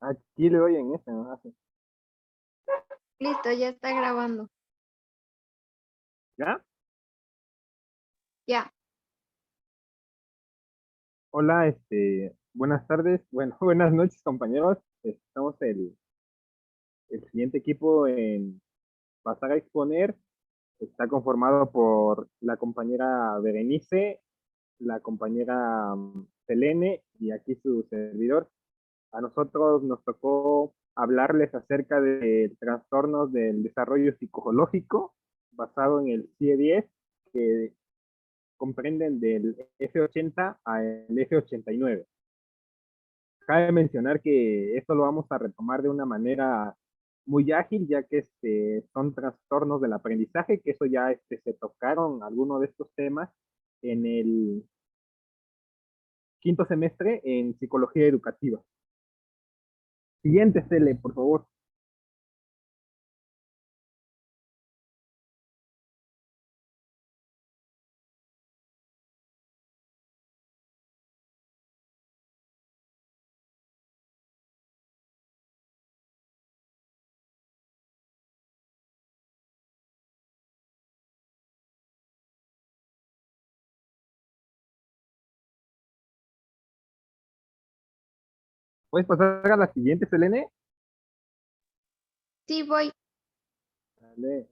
Aquí le doy en este, ¿no? Así. Listo, ya está grabando. ¿Ya? Ya. Hola, buenas tardes, bueno, buenas noches, compañeros. Estamos el siguiente equipo en pasar a exponer. Está conformado por la compañera Berenice, la compañera Selene y aquí su servidor. A nosotros nos tocó hablarles acerca de trastornos del desarrollo psicológico basado en el CIE-10, que comprenden del F80 al F89. Cabe mencionar que esto lo vamos a retomar de una manera muy ágil, ya que son trastornos del aprendizaje, que eso ya se tocaron algunos de estos temas en el quinto semestre en psicología educativa. Siguiente, Cele, por favor. ¿Puedes pasar a la siguiente, Selene? Sí, voy. Dale.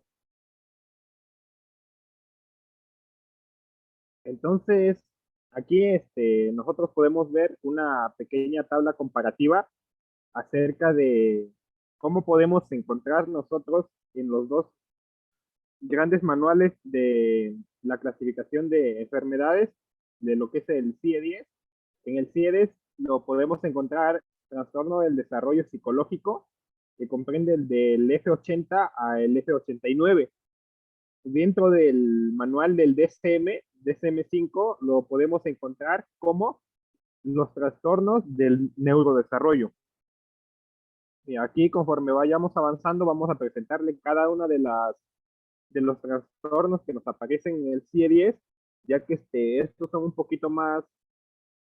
Entonces, aquí nosotros podemos ver una pequeña tabla comparativa acerca de cómo podemos encontrar nosotros en los dos grandes manuales de la clasificación de enfermedades de lo que es el CIE-10. En el CIE-10 lo podemos encontrar trastorno del desarrollo psicológico, que comprende el del F80 al F89. Dentro del manual del DSM-5, lo podemos encontrar como los trastornos del neurodesarrollo. Y aquí, conforme vayamos avanzando, vamos a presentarle cada una de los trastornos que nos aparecen en el CIE-10, ya que estos son un poquito más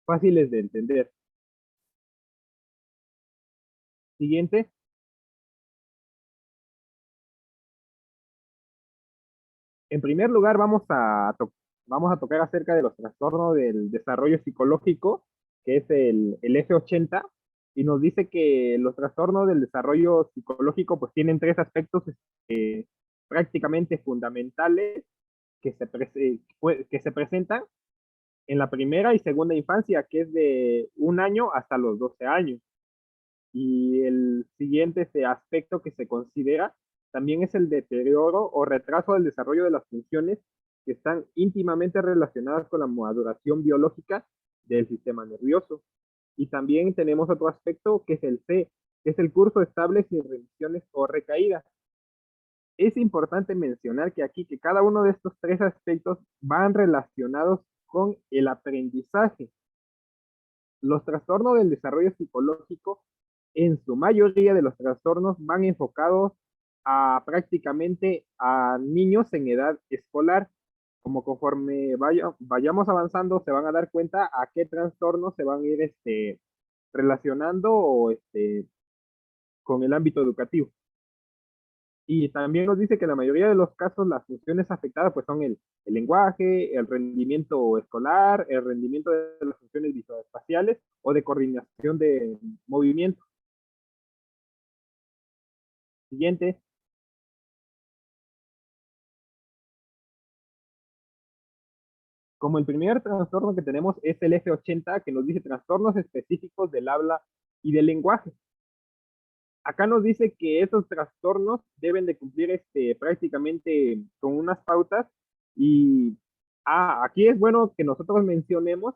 fáciles de entender. Siguiente. En primer lugar, vamos a tocar acerca de los trastornos del desarrollo psicológico, que es el F80, y nos dice que los trastornos del desarrollo psicológico pues tienen tres aspectos prácticamente fundamentales que se presentan en la primera y segunda infancia, que es de 1 año hasta los 12 años. Y el siguiente aspecto que se considera también es el deterioro o retraso del desarrollo de las funciones que están íntimamente relacionadas con la maduración biológica del sistema nervioso. Y también tenemos otro aspecto que es el C, que es el curso estable sin revisiones o recaídas. Es importante mencionar que aquí que cada uno de estos tres aspectos van relacionados con el aprendizaje. Los trastornos del desarrollo psicológico, en su mayoría de los trastornos, van enfocados a prácticamente a niños en edad escolar. Como conforme vayamos avanzando, se van a dar cuenta a qué trastornos se van a ir relacionando o con el ámbito educativo. Y también nos dice que en la mayoría de los casos las funciones afectadas pues son el lenguaje, el rendimiento escolar, el rendimiento de las funciones visoespaciales o de coordinación de movimiento. Siguiente. Como el primer trastorno que tenemos es el F80, que nos dice trastornos específicos del habla y del lenguaje. Acá nos dice que esos trastornos deben de cumplir prácticamente con unas pautas y aquí es bueno que nosotros mencionemos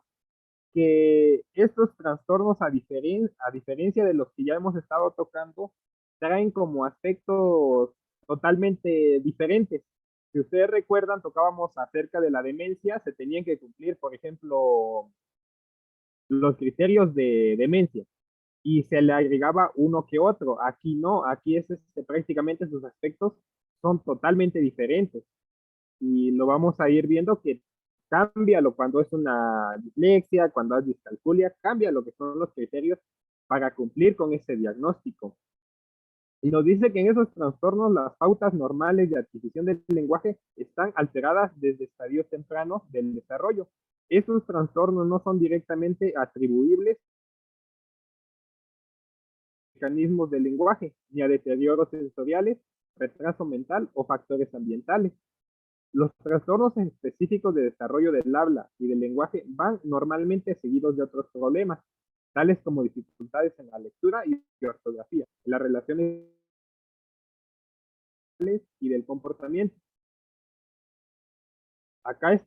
que estos trastornos, a diferencia de los que ya hemos estado tocando, traen como aspectos totalmente diferentes. Si ustedes recuerdan, tocábamos acerca de la demencia, se tenían que cumplir, por ejemplo, los criterios de demencia y se le agregaba uno que otro. Aquí no, aquí prácticamente sus aspectos son totalmente diferentes y lo vamos a ir viendo que cambia lo cuando es una dislexia, cuando es discalculia, cambia lo que son los criterios para cumplir con ese diagnóstico. Y nos dice que en esos trastornos las pautas normales de adquisición del lenguaje están alteradas desde estadios tempranos del desarrollo. Esos trastornos no son directamente atribuibles a mecanismos del lenguaje, ni a deterioros sensoriales, retraso mental o factores ambientales. Los trastornos específicos de desarrollo del habla y del lenguaje van normalmente seguidos de otros problemas, tales como dificultades en la lectura y ortografía, en las relaciones y del comportamiento. Acá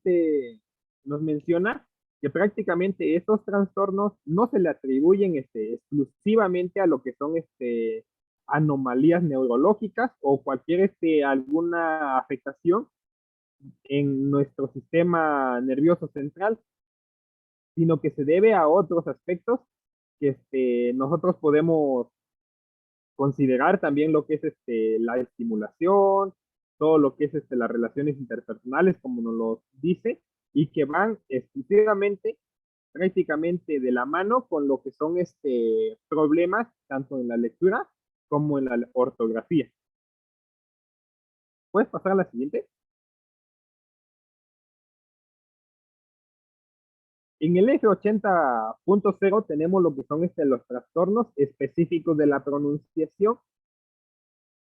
nos menciona que prácticamente estos trastornos no se le atribuyen exclusivamente a lo que son anomalías neurológicas o cualquier alguna afectación en nuestro sistema nervioso central, sino que se debe a otros aspectos que nosotros podemos considerar también lo que es la estimulación, todo lo que es las relaciones interpersonales, como nos lo dice, y que van exclusivamente, prácticamente de la mano con lo que son problemas tanto en la lectura como en la ortografía. ¿Puedes pasar a la siguiente? En el F80.0 tenemos lo que son los trastornos específicos de la pronunciación.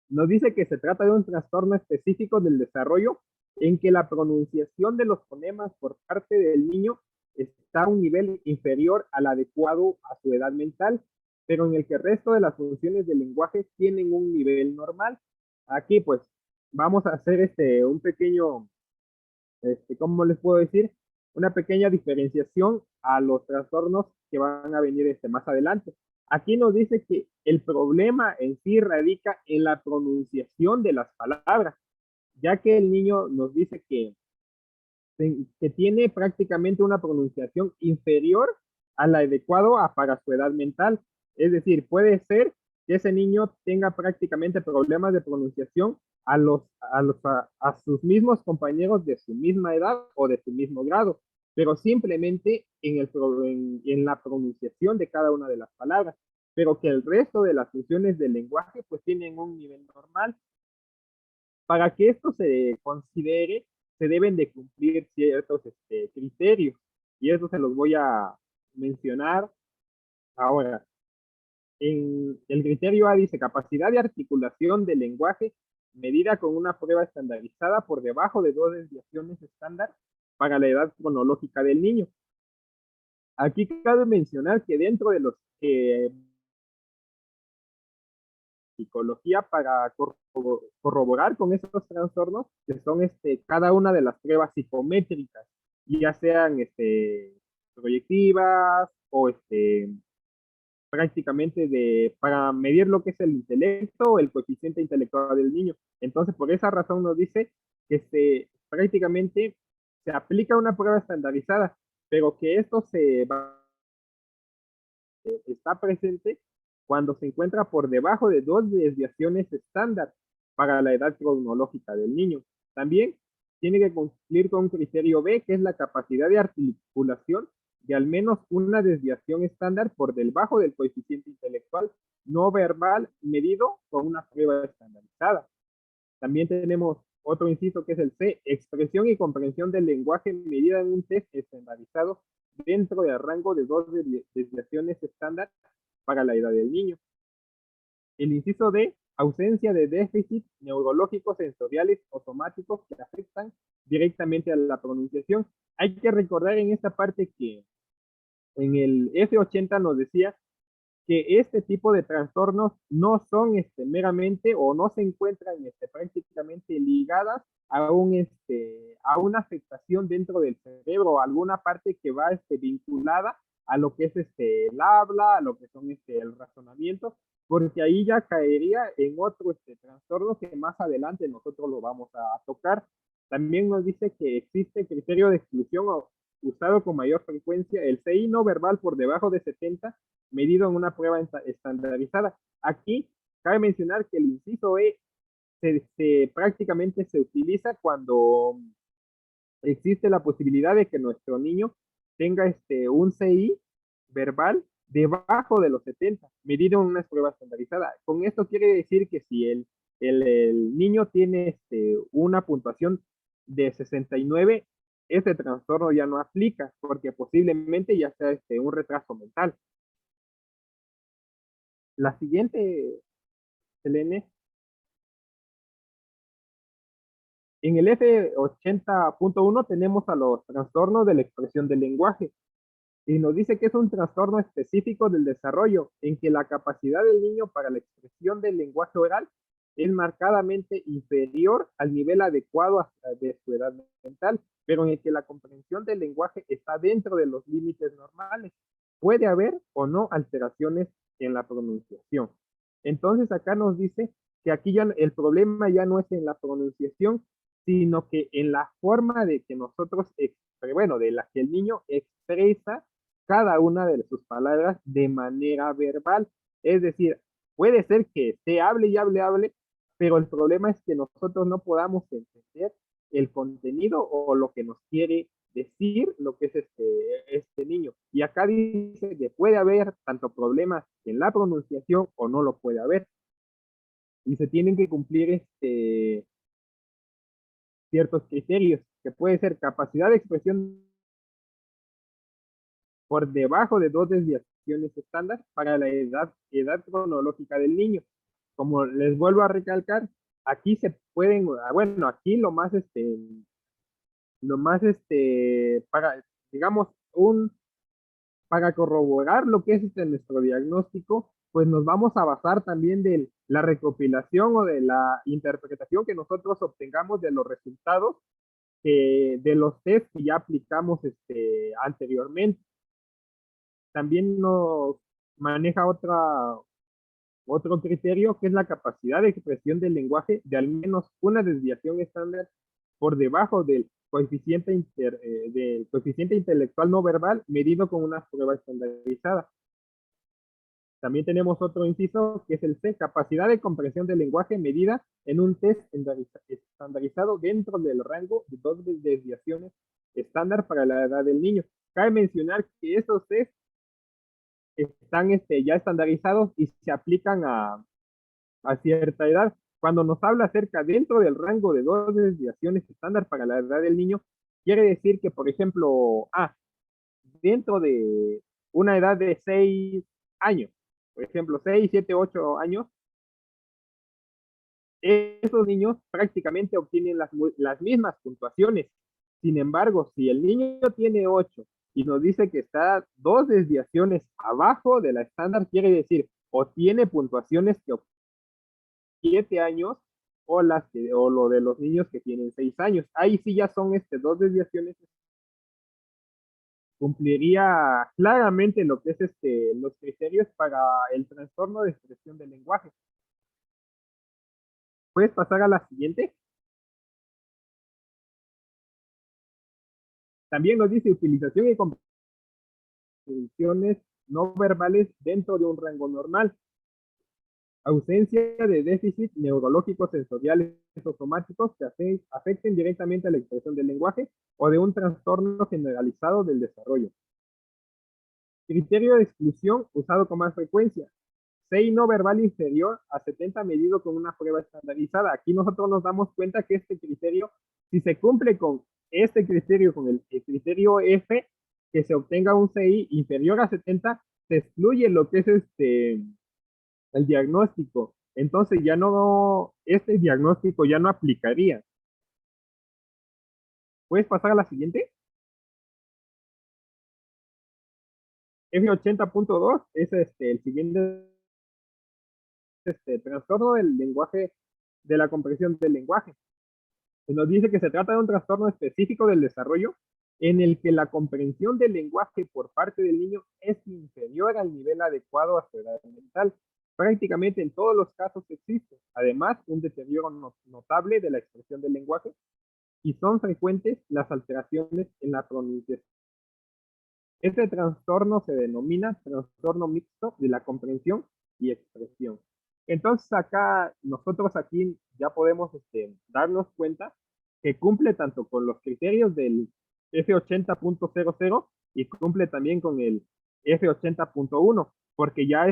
Nos dice que se trata de un trastorno específico del desarrollo en que la pronunciación de los fonemas por parte del niño está a un nivel inferior al adecuado a su edad mental, pero en el que el resto de las funciones del lenguaje tienen un nivel normal. Aquí pues vamos a hacer un pequeño, ¿cómo les puedo decir? Una pequeña diferenciación a los trastornos que van a venir más adelante. Aquí nos dice que el problema en sí radica en la pronunciación de las palabras, ya que el niño nos dice que tiene prácticamente una pronunciación inferior a la adecuada para su edad mental. Es decir, puede ser que ese niño tenga prácticamente problemas de pronunciación a sus mismos compañeros de su misma edad o de su mismo grado, pero simplemente en la pronunciación de cada una de las palabras, pero que el resto de las funciones del lenguaje pues tienen un nivel normal. Para que esto se considere, se deben de cumplir ciertos criterios, y eso se los voy a mencionar ahora. En el criterio A dice capacidad de articulación del lenguaje medida con una prueba estandarizada por debajo de 2 desviaciones estándar para la edad cronológica del niño. Aquí cabe mencionar que dentro de los que psicología para corroborar con esos trastornos, que son cada una de las pruebas psicométricas, ya sean proyectivas o prácticamente para medir lo que es el intelecto o el coeficiente intelectual del niño. Entonces, por esa razón nos dice que prácticamente se aplica una prueba estandarizada, pero que esto está presente cuando se encuentra por debajo de 2 desviaciones estándar para la edad cronológica del niño. También tiene que cumplir con un criterio B, que es la capacidad de articulación de al menos una desviación estándar por debajo del coeficiente intelectual no verbal medido con una prueba estandarizada. También tenemos otro inciso que es el C, expresión y comprensión del lenguaje medida en un test estandarizado dentro del rango de 2 desviaciones estándar para la edad del niño. El inciso D, ausencia de déficits neurológicos, sensoriales o somáticos que afectan directamente a la pronunciación. Hay que recordar en esta parte que en el F80 nos decía que este tipo de trastornos no son meramente o no se encuentran prácticamente ligadas a una afectación dentro del cerebro, alguna parte que va vinculada a lo que es el habla, a lo que son el razonamiento, porque ahí ya caería en otro trastorno que más adelante nosotros lo vamos a tocar. También nos dice que existe criterio de exclusión usado con mayor frecuencia, el CI no verbal por debajo de 70, medido en una prueba estandarizada. Aquí cabe mencionar que el inciso E prácticamente se utiliza cuando existe la posibilidad de que nuestro niño tenga un CI verbal debajo de los 70, medido en una prueba estandarizada. Con esto quiere decir que si el niño tiene una puntuación de 69, este trastorno ya no aplica, porque posiblemente ya sea un retraso mental. La siguiente, Selene, en el F80.1 tenemos a los trastornos de la expresión del lenguaje y nos dice que es un trastorno específico del desarrollo en que la capacidad del niño para la expresión del lenguaje oral es marcadamente inferior al nivel adecuado de su edad mental, pero en el que la comprensión del lenguaje está dentro de los límites normales. Puede haber o no alteraciones en la pronunciación. Entonces acá nos dice que aquí ya el problema ya no es en la pronunciación, sino que en la forma de que nosotros, bueno, de la que el niño expresa cada una de sus palabras de manera verbal. Es decir, puede ser que se hable y hable, pero el problema es que nosotros no podamos entender el contenido o lo que nos quiere decir lo que es este niño. Y acá dice que puede haber tanto problemas en la pronunciación o no lo puede haber. Y se tienen que cumplir ciertos criterios, que puede ser capacidad de expresión por debajo de 2 desviaciones estándar para la edad cronológica del niño. Como les vuelvo a recalcar, aquí se pueden, bueno, aquí para, digamos, para corroborar lo que es nuestro diagnóstico, pues nos vamos a basar también de la recopilación o de la interpretación que nosotros obtengamos de los resultados de los test que ya aplicamos anteriormente. También nos maneja otro criterio que es la capacidad de expresión del lenguaje de al menos una desviación estándar por debajo del coeficiente intelectual no verbal medido con una prueba estandarizada. También tenemos otro inciso que es el C, capacidad de comprensión del lenguaje medida en un test estandarizado dentro del rango de 2 desviaciones estándar para la edad del niño. Cabe mencionar que esos test están ya estandarizados y se aplican a cierta edad. Cuando nos habla acerca dentro del rango de 2 desviaciones estándar para la edad del niño, quiere decir que, por ejemplo, dentro de una edad de 6 años, por ejemplo, 6, 7, 8 años, esos niños prácticamente obtienen las mismas puntuaciones. Sin embargo, si el niño tiene 8 y nos dice que está 2 desviaciones abajo de la estándar, quiere decir o tiene puntuaciones que 7 años o lo de los niños que tienen 6 años. Ahí sí ya son 2 desviaciones. Cumpliría claramente lo que es los criterios para el trastorno de expresión del lenguaje. ¿Puedes pasar a la siguiente? También nos dice utilización y comprensiones no verbales dentro de un rango normal. Ausencia de déficit neurológicos sensoriales o somáticos que afecten directamente a la expresión del lenguaje o de un trastorno generalizado del desarrollo. Criterio de exclusión usado con más frecuencia. CI no verbal inferior a 70 medido con una prueba estandarizada. Aquí nosotros nos damos cuenta que este criterio, si se cumple con este criterio, con el criterio F, que se obtenga un CI inferior a 70, se excluye lo que es el diagnóstico. Entonces ya no, este diagnóstico ya no aplicaría. ¿Puedes pasar a la siguiente? F80.2 es el siguiente trastorno del lenguaje, de la comprensión del lenguaje. Nos dice que se trata de un trastorno específico del desarrollo en el que la comprensión del lenguaje por parte del niño es inferior al nivel adecuado a su edad mental. Prácticamente en todos los casos existe, además, un deterioro notable de la expresión del lenguaje y son frecuentes las alteraciones en la pronunciación. Este trastorno se denomina trastorno mixto de la comprensión y expresión. Entonces acá, nosotros aquí ya podemos darnos cuenta que cumple tanto con los criterios del F80.00 y cumple también con el F80.1, porque ya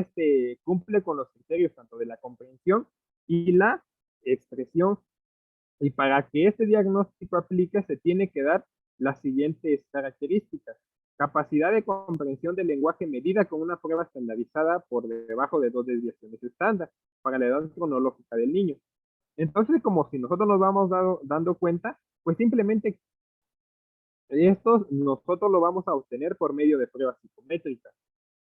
cumple con los criterios tanto de la comprensión y la expresión. Y para que este diagnóstico aplique, se tiene que dar las siguientes características. Capacidad de comprensión del lenguaje medida con una prueba estandarizada por debajo de 2 desviaciones estándar para la edad cronológica del niño. Entonces, como si nosotros nos vamos dando cuenta, pues simplemente esto nosotros lo vamos a obtener por medio de pruebas psicométricas.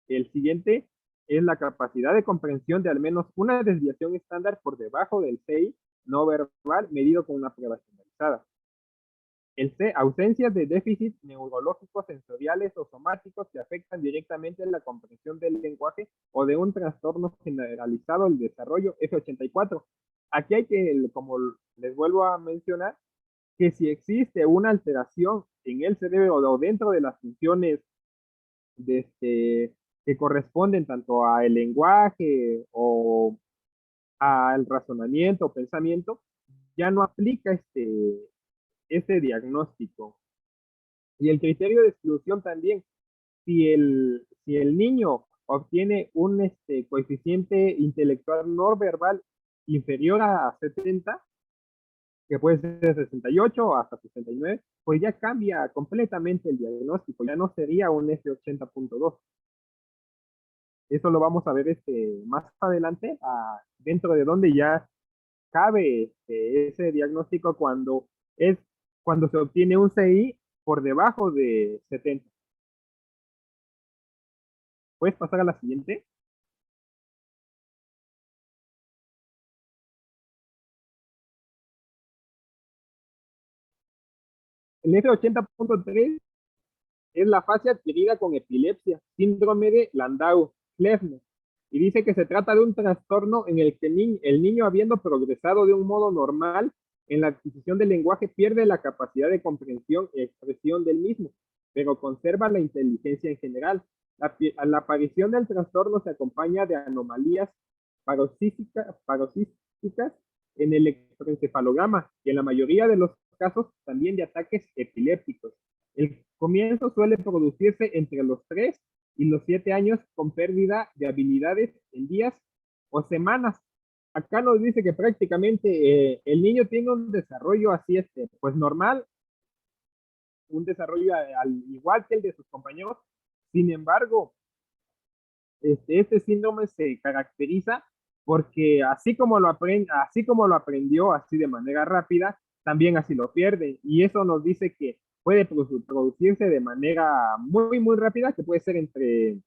El siguiente es la capacidad de comprensión de al menos una desviación estándar por debajo del 6 no verbal medido con una prueba estandarizada. El C, ausencia de déficits neurológicos, sensoriales o somáticos que afectan directamente la comprensión del lenguaje o de un trastorno generalizado del desarrollo F84. Aquí hay que, como les vuelvo a mencionar, que si existe una alteración en el cerebro o dentro de las funciones de que corresponden tanto al lenguaje o al razonamiento o pensamiento, ya no aplica este diagnóstico. Y el criterio de exclusión también, si el niño obtiene un coeficiente intelectual no verbal inferior a 70, que puede ser 68 hasta 69, pues ya cambia completamente el diagnóstico, ya no sería un F80.2. Eso lo vamos a ver más adelante, dentro de donde ya cabe ese diagnóstico cuando se obtiene un CI por debajo de 70. ¿Puedes pasar a la siguiente? El F80.3 es la fase adquirida con epilepsia, síndrome de Landau-Kleffner, y dice que se trata de un trastorno en el que el niño, habiendo progresado de un modo normal en la adquisición del lenguaje, pierde la capacidad de comprensión y expresión del mismo, pero conserva la inteligencia en general. La aparición del trastorno se acompaña de anomalías paroxísticas en el electroencefalograma y en la mayoría de los casos también de ataques epilépticos. El comienzo suele producirse entre los 3 y los 7 años con pérdida de habilidades en días o semanas. Acá nos dice que prácticamente el niño tiene un desarrollo así, pues normal, un desarrollo al igual que el de sus compañeros. Sin embargo, este síndrome se caracteriza porque así como lo aprendió así de manera rápida, también así lo pierde. Y eso nos dice que puede producirse de manera muy, muy rápida, que puede ser que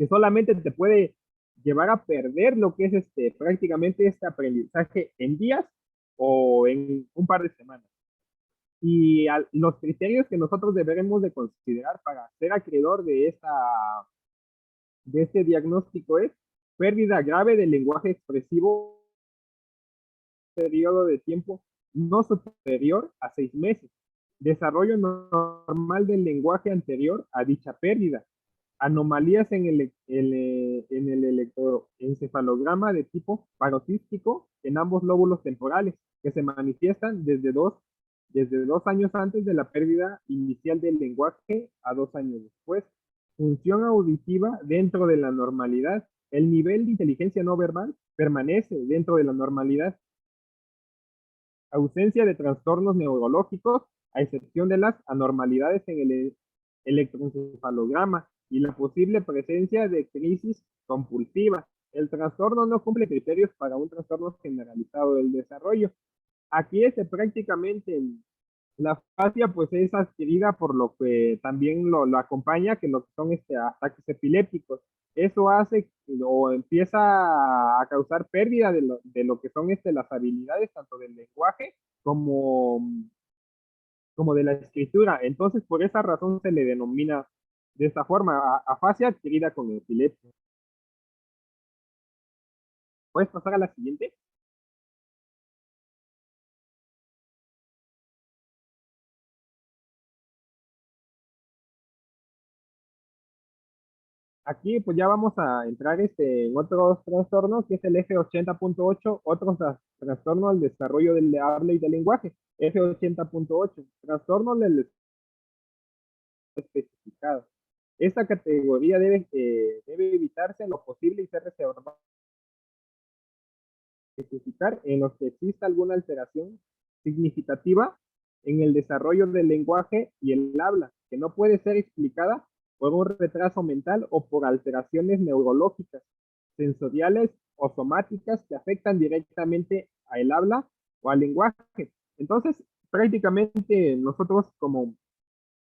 solamente te puede llevar a perder lo que es prácticamente este aprendizaje en días o en un par de semanas. Y los criterios que nosotros deberemos de considerar para ser acreedor de este diagnóstico es pérdida grave del lenguaje expresivo, periodo de tiempo no superior a 6 meses, desarrollo normal del lenguaje anterior a dicha pérdida, anomalías en el electroencefalograma de tipo paroxístico en ambos lóbulos temporales, que se manifiestan desde dos años antes de la pérdida inicial del lenguaje a 2 años después. Función auditiva dentro de la normalidad. El nivel de inteligencia no verbal permanece dentro de la normalidad. Ausencia de trastornos neurológicos, a excepción de las anormalidades en el electroencefalograma y la posible presencia de crisis compulsivas. El trastorno no cumple criterios para un trastorno generalizado del desarrollo. Aquí prácticamente la fascia pues es adquirida por lo que también lo acompaña, que lo que son ataques epilépticos. Eso hace o empieza a causar pérdida de lo que son las habilidades tanto del lenguaje como, como de la escritura. Entonces, por esa razón se le denomina de esta forma, afasia adquirida con epilepsia. ¿Puedes pasar a la siguiente? Aquí pues ya vamos a entrar en otros trastornos, que es el F80.8, otros trastornos del desarrollo del habla y del lenguaje. F80.8, trastorno del especificado. Esta categoría debe evitarse en lo posible y ser reservada en los que exista alguna alteración significativa en el desarrollo del lenguaje y el habla, que no puede ser explicada por un retraso mental o por alteraciones neurológicas, sensoriales o somáticas que afectan directamente al habla o al lenguaje. Entonces, prácticamente nosotros, como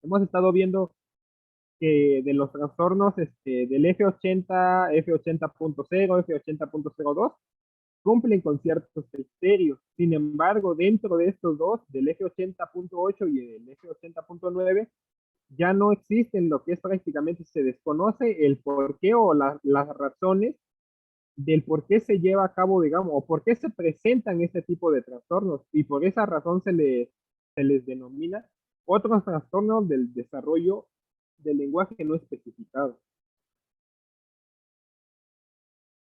hemos estado viendo que de los trastornos del F80, F80.0, F80.02, cumplen con ciertos criterios. Sin embargo, dentro de estos dos, del F80.8 y del F80.9, ya no existen lo que es prácticamente, se desconoce el porqué o las razones del por qué se lleva a cabo, digamos, o por qué se presentan este tipo de trastornos. Y por esa razón se les denomina otros trastornos del desarrollo del lenguaje no especificado.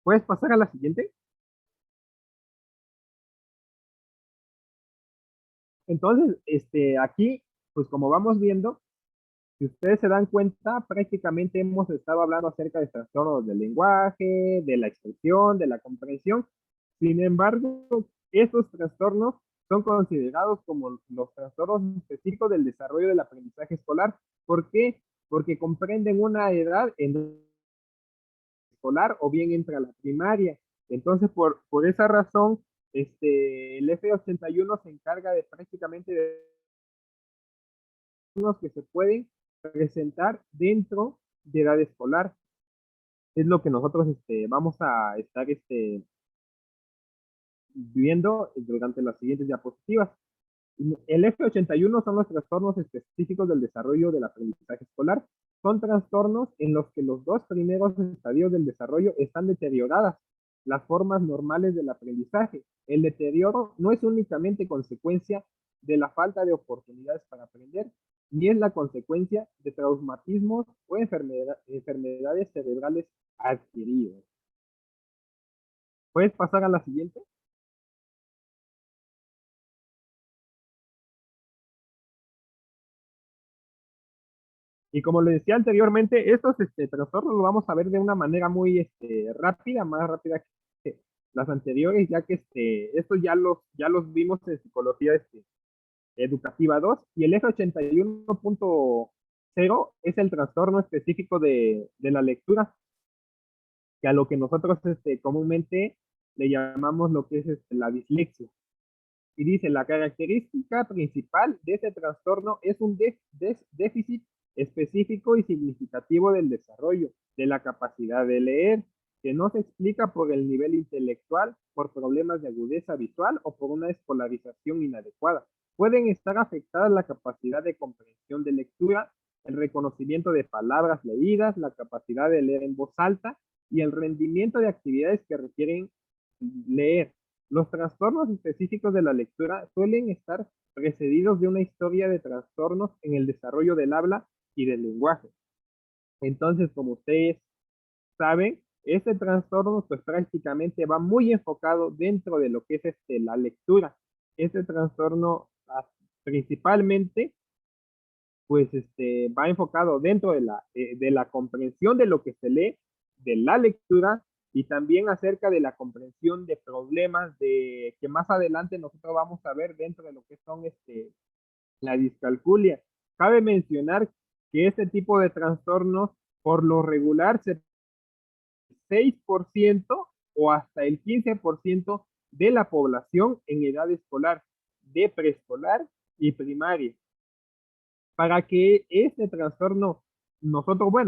¿Puedes pasar a la siguiente? Entonces, aquí, pues como vamos viendo, si ustedes se dan cuenta, prácticamente hemos estado hablando acerca de trastornos del lenguaje, de la expresión, de la comprensión. Sin embargo, estos trastornos son considerados como los trastornos específicos del desarrollo del aprendizaje escolar. ¿Por qué? Porque comprenden una edad en escolar o bien entra a la primaria. Entonces, por esa razón, el F81 se encarga de prácticamente de los que se pueden presentar dentro de edad escolar. Es lo que nosotros vamos a estar viendo durante las siguientes diapositivas. El F81 son los trastornos específicos del desarrollo del aprendizaje escolar. Son trastornos en los que los dos primeros estadios del desarrollo están deterioradas, las formas normales del aprendizaje. El deterioro no es únicamente consecuencia de la falta de oportunidades para aprender, ni es la consecuencia de traumatismos o enfermedades cerebrales adquiridas. ¿Puedes pasar a la siguiente? Y como le decía anteriormente, estos trastornos lo vamos a ver de una manera muy rápida, más rápida que las anteriores, ya que estos ya los vimos en psicología educativa 2 y el F81.0 es el trastorno específico de la lectura, que a lo que nosotros comúnmente le llamamos lo que es la dislexia. Y dice, la característica principal de este trastorno es un déficit específico y significativo del desarrollo de la capacidad de leer, que no se explica por el nivel intelectual, por problemas de agudeza visual o por una escolarización inadecuada. Pueden estar afectadas la capacidad de comprensión de lectura, el reconocimiento de palabras leídas, la capacidad de leer en voz alta y el rendimiento de actividades que requieren leer. Los trastornos específicos de la lectura suelen estar precedidos de una historia de trastornos en el desarrollo del habla y del lenguaje. Entonces, como ustedes saben, este trastorno pues prácticamente va muy enfocado dentro de lo que es la lectura. Este trastorno principalmente pues va enfocado dentro de la comprensión de lo que se lee, de la lectura y también acerca de la comprensión de problemas de que más adelante nosotros vamos a ver dentro de lo que son la discalculia. Cabe mencionar que este tipo de trastornos por lo regular se 6% o hasta el 15% de la población en edad escolar, de preescolar y primaria. Para que este trastorno,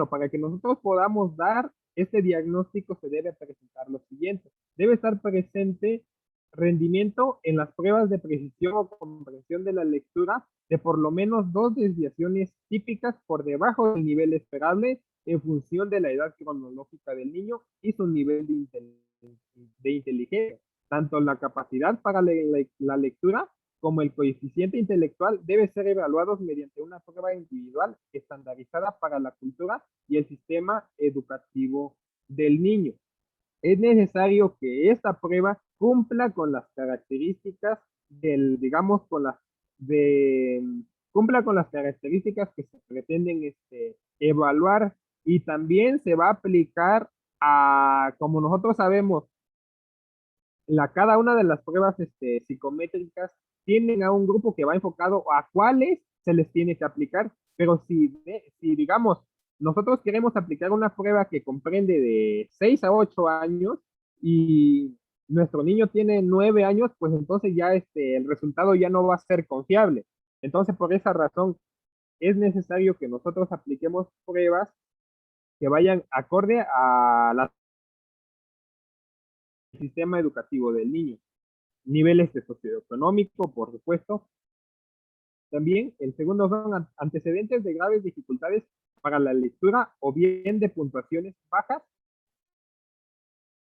para que nosotros podamos dar este diagnóstico se debe presentar lo siguiente. Debe estar presente rendimiento en las pruebas de precisión o comprensión de la lectura de por lo menos 2 desviaciones típicas por debajo del nivel esperable en función de la edad cronológica del niño y su nivel de inteligencia. Tanto la capacidad para la lectura como el coeficiente intelectual debe ser evaluados mediante una prueba individual estandarizada para la cultura y el sistema educativo del niño. Es necesario que esta prueba cumpla con las características digamos, cumpla con las características que se pretenden evaluar y también se va a aplicar a, como nosotros sabemos, cada una de las pruebas psicométricas tienen a un grupo que va enfocado a cuáles se les tiene que aplicar, pero si digamos, nosotros queremos aplicar una prueba que comprende de 6 a 8 años y nuestro niño tiene 9 años, pues entonces ya el resultado ya no va a ser confiable. Entonces, por esa razón, es necesario que nosotros apliquemos pruebas que vayan acorde al sistema educativo del niño, niveles de socioeconómico, por supuesto. También el segundo son antecedentes de graves dificultades para la lectura o bien de puntuaciones bajas.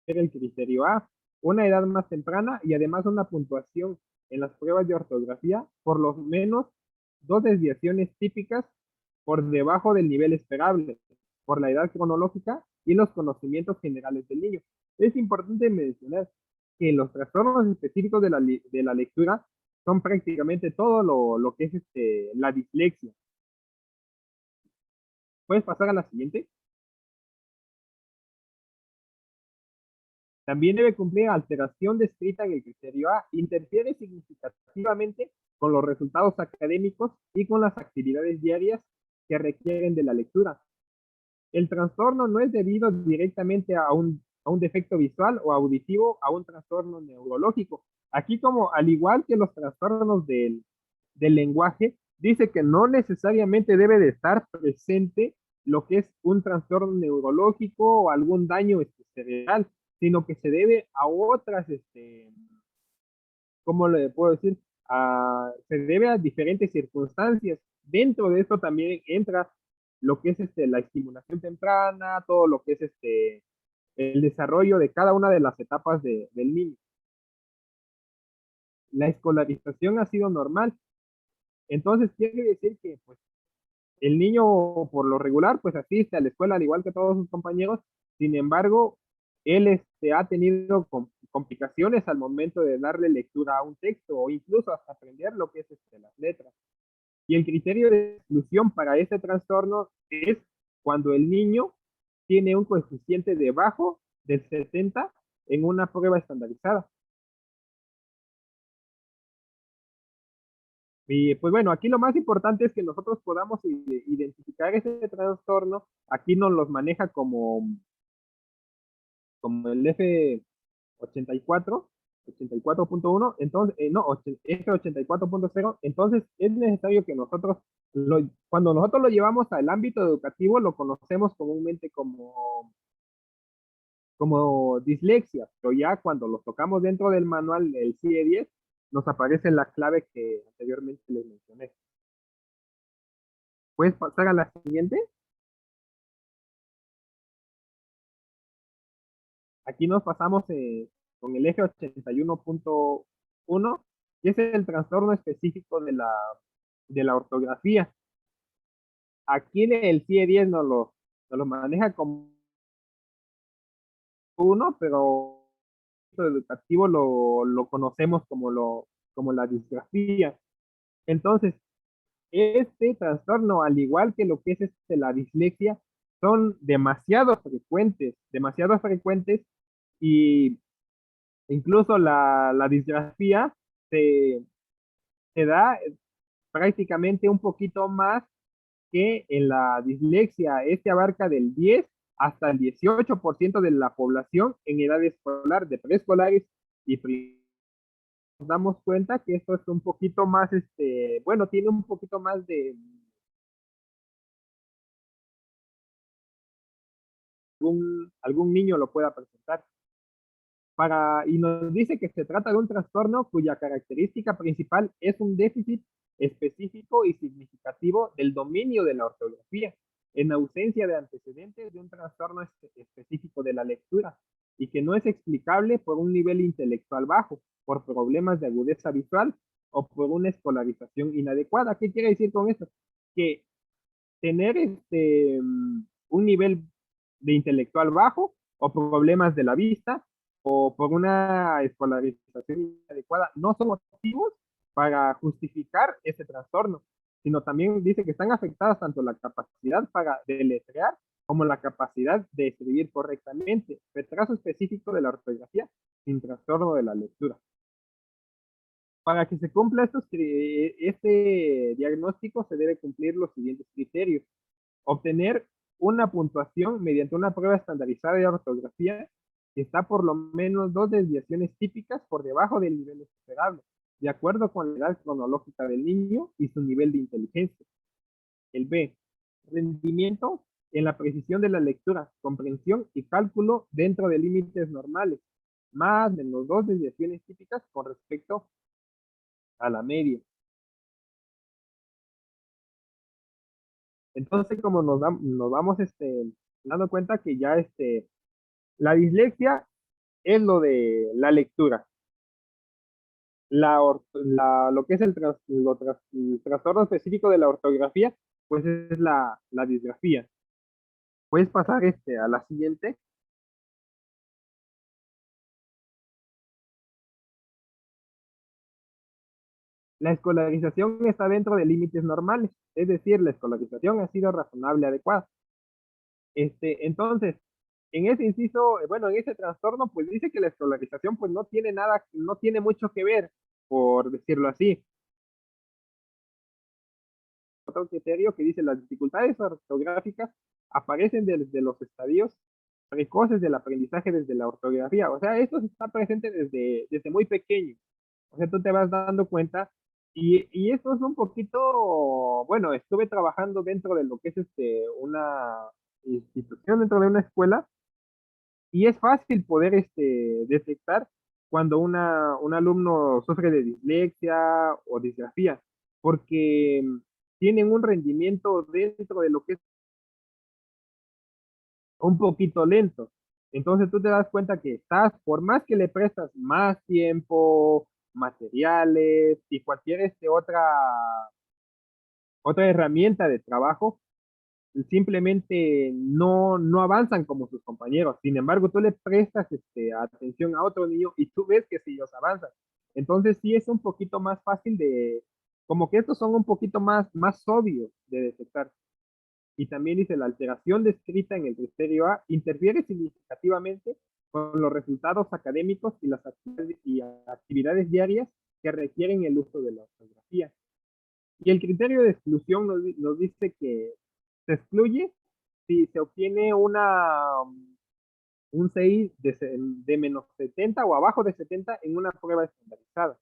Era el criterio A, una edad más temprana y además una puntuación en las pruebas de ortografía por lo menos dos desviaciones típicas por debajo del nivel esperable, por la edad cronológica y los conocimientos generales del niño. Es importante mencionar que los trastornos específicos de la lectura son prácticamente todo lo que es la dislexia. ¿Puedes pasar a la siguiente? También debe cumplir alteración descrita en el criterio A. Interfiere significativamente con los resultados académicos y con las actividades diarias que requieren de la lectura. El trastorno no es debido directamente a un defecto visual o auditivo, a un trastorno neurológico. Aquí como al igual que los trastornos del lenguaje, dice que no necesariamente debe de estar presente lo que es un trastorno neurológico o algún daño cerebral, sino que se debe a otras, ¿cómo le puedo decir? Se debe a diferentes circunstancias. Dentro de esto también entra lo que es la estimulación temprana, todo lo que es el desarrollo de cada una de las etapas del niño. La escolarización ha sido normal. Entonces quiere decir que pues, el niño por lo regular pues asiste a la escuela al igual que todos sus compañeros, sin embargo, él ha tenido complicaciones al momento de darle lectura a un texto o incluso hasta aprender lo que es las letras. Y el criterio de exclusión para este trastorno es cuando el niño tiene un coeficiente debajo del 70 en una prueba estandarizada. Y pues bueno, aquí lo más importante es que nosotros podamos identificar ese trastorno. Aquí nos los maneja como el F84, 84.1, entonces, no, F84.0, entonces es necesario que nosotros, cuando nosotros lo llevamos al ámbito educativo, lo conocemos comúnmente como dislexia, pero ya cuando lo tocamos dentro del manual del CIE-10, nos aparece la clave que anteriormente les mencioné. ¿Puedes pasar a la siguiente? Aquí nos pasamos con el eje 81.1, que es el trastorno específico de la ortografía. Aquí el CIE-10 nos lo maneja como uno, pero el educativo lo conocemos como la disgrafía. Entonces, este trastorno, al igual que lo que es la dislexia, son demasiado frecuentes y incluso la disgrafía se, se da prácticamente un poquito más que en la dislexia. Este abarca del 10 hasta el 18% de la población en edad escolar, de preescolares y nos damos cuenta que esto es un poquito más, bueno, tiene un poquito más de algún niño lo pueda presentar. Y nos dice que se trata de un trastorno cuya característica principal es un déficit específico y significativo del dominio de la ortografía, en ausencia de antecedentes de un trastorno específico de la lectura, y que no es explicable por un nivel intelectual bajo, por problemas de agudeza visual o por una escolarización inadecuada. ¿Qué quiere decir con esto? Que tener un nivel de intelectual bajo o problemas de la vista o por una escolarización inadecuada no son motivos para justificar ese trastorno. sino también dice que están afectadas tanto la capacidad para deletrear como la capacidad de escribir correctamente. Retraso específico de la ortografía sin trastorno de la lectura. Para que se cumpla este diagnóstico se debe cumplir los siguientes criterios. Obtener una puntuación mediante una prueba estandarizada de ortografía que está por lo menos 2 desviaciones típicas por debajo del nivel esperable, de acuerdo con la edad cronológica del niño y su nivel de inteligencia. El B, rendimiento en la precisión de la lectura, comprensión y cálculo dentro de límites normales, más o menos 2 desviaciones típicas con respecto a la media. Entonces, como nos vamos dando cuenta que ya la dislexia es lo de la lectura. Lo que es el trastorno específico de la ortografía, pues es la disgrafía. Puedes pasar a la siguiente. La escolarización está dentro de límites normales, es decir, la escolarización ha sido razonable, adecuada. Entonces, en ese inciso, bueno, en ese trastorno, pues dice que la escolarización pues no tiene nada, no tiene mucho que ver, por decirlo así. Otro criterio que dice las dificultades ortográficas aparecen desde los estadios precoces del aprendizaje desde la ortografía. O sea, esto está presente desde muy pequeño. O sea, tú te vas dando cuenta y esto es un poquito, bueno, estuve trabajando dentro de lo que es una institución, dentro de una escuela, y es fácil poder detectar cuando un alumno sufre de dislexia o disgrafía, porque tienen un rendimiento dentro de lo que es un poquito lento. Entonces tú te das cuenta que estás, por más que le prestas más tiempo, materiales y cualquier otra herramienta de trabajo, simplemente no avanzan como sus compañeros. Sin embargo, tú le prestas atención a otro niño y tú ves que si ellos avanzan. Entonces sí es un poquito más fácil como que estos son un poquito más obvios de detectar. Y también dice, la alteración descrita en el criterio A interfiere significativamente con los resultados académicos y las actividades diarias que requieren el uso de la ortografía. Y el criterio de exclusión nos dice que se excluye si se obtiene un CI de menos 70 o abajo de 70 en una prueba estandarizada.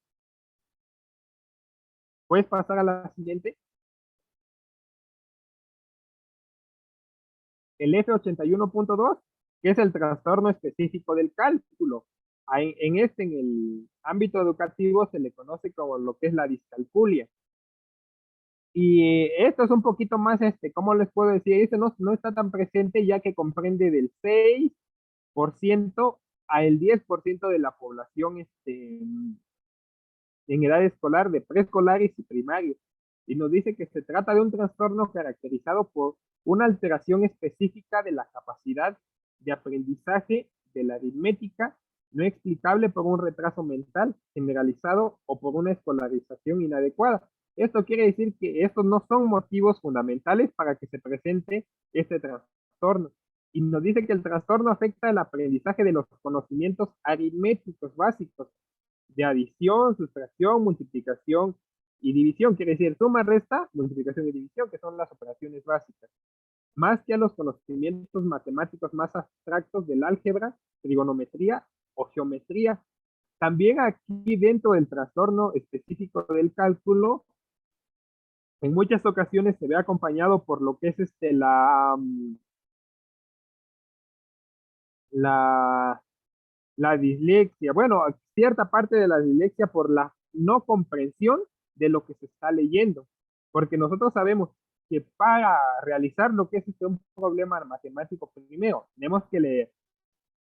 ¿Puedes pasar a la siguiente? El F81.2, que es el trastorno específico del cálculo. En el ámbito educativo, se le conoce como lo que es la discalculia. Y esto es un poquito más, ¿cómo les puedo decir? Este no está tan presente ya que comprende del 6% a el 10% de la población en edad escolar, de preescolares y primarios. Y nos dice que se trata de un trastorno caracterizado por una alteración específica de la capacidad de aprendizaje de la aritmética, no explicable por un retraso mental generalizado o por una escolarización inadecuada. Esto quiere decir que estos no son motivos fundamentales para que se presente este trastorno. Y nos dice que el trastorno afecta el aprendizaje de los conocimientos aritméticos básicos, de adición, sustracción, multiplicación y división. Quiere decir suma, resta, multiplicación y división, que son las operaciones básicas. Más que a los conocimientos matemáticos más abstractos del álgebra, trigonometría o geometría. También aquí dentro del trastorno específico del cálculo, en muchas ocasiones se ve acompañado por lo que es la, la dislexia. Bueno, cierta parte de la dislexia por la no comprensión de lo que se está leyendo. Porque nosotros sabemos que para realizar lo que es un problema matemático primero, tenemos que leer,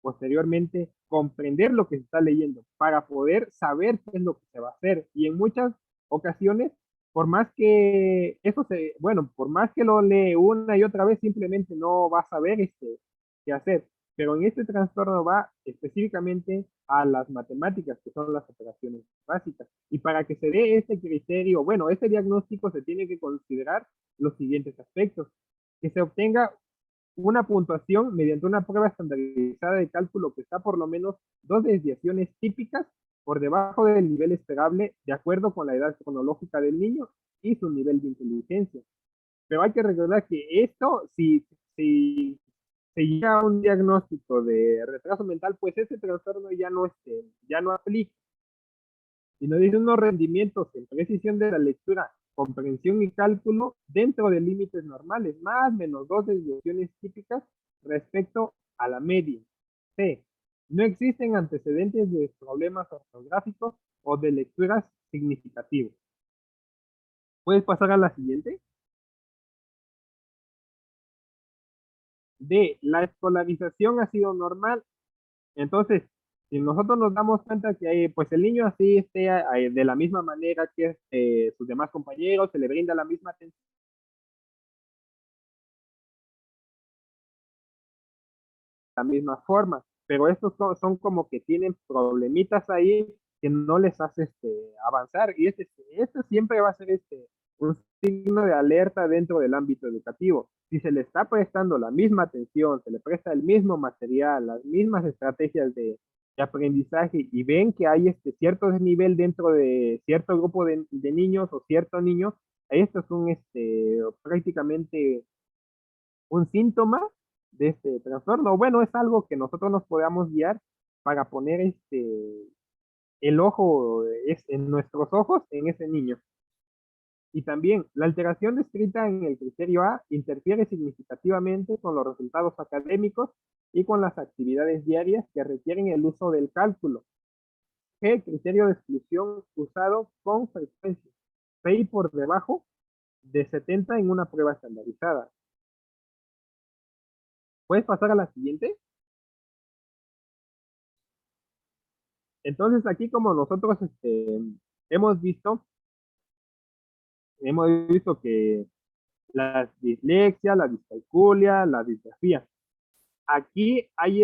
posteriormente comprender lo que se está leyendo para poder saber qué es lo que se va a hacer. Y en muchas ocasiones, por más que bueno, por más que lo lee una y otra vez, simplemente no va a saber qué hacer. pero en este trastorno va específicamente a las matemáticas, que son las operaciones básicas. Y para que se dé este criterio, bueno, este diagnóstico se tiene que considerar los siguientes aspectos: que se obtenga una puntuación mediante una prueba estandarizada de cálculo que está por lo menos dos desviaciones típicas por debajo del nivel esperable de acuerdo con la edad cronológica del niño y su nivel de inteligencia. Pero hay que recordar que esto, si se llega a un diagnóstico de retraso mental, pues ese trastorno ya no aplica. Y nos dice unos rendimientos en precisión de la lectura, comprensión y cálculo dentro de límites normales, más menos dos desviaciones típicas respecto a la media. C. No existen antecedentes de problemas ortográficos o de lecturas significativos. ¿Puedes pasar a la siguiente? D. La escolarización ha sido normal. Entonces, si nosotros nos damos cuenta que pues el niño así esté de la misma manera que sus demás compañeros, se le brinda la misma atención, de la misma forma, pero estos son como que tienen problemitas ahí que no les hace avanzar, y este siempre va a ser un signo de alerta dentro del ámbito educativo. Si se le está prestando la misma atención, se le presta el mismo material, las mismas estrategias de aprendizaje, y ven que hay cierto desnivel dentro de cierto grupo de niños o cierto niño, esto es prácticamente un síntoma de este trastorno. Bueno, es algo que nosotros nos podamos guiar para poner el ojo en nuestros ojos en ese niño. Y también la alteración descrita en el criterio A interfiere significativamente con los resultados académicos y con las actividades diarias que requieren el uso del cálculo. G, criterio de exclusión usado con frecuencia. PI por debajo de 70 en una prueba estandarizada. ¿Puedes pasar a la siguiente? Entonces aquí, como nosotros hemos visto, hemos visto que la dislexia, la discalculia, la disgrafía. Aquí hay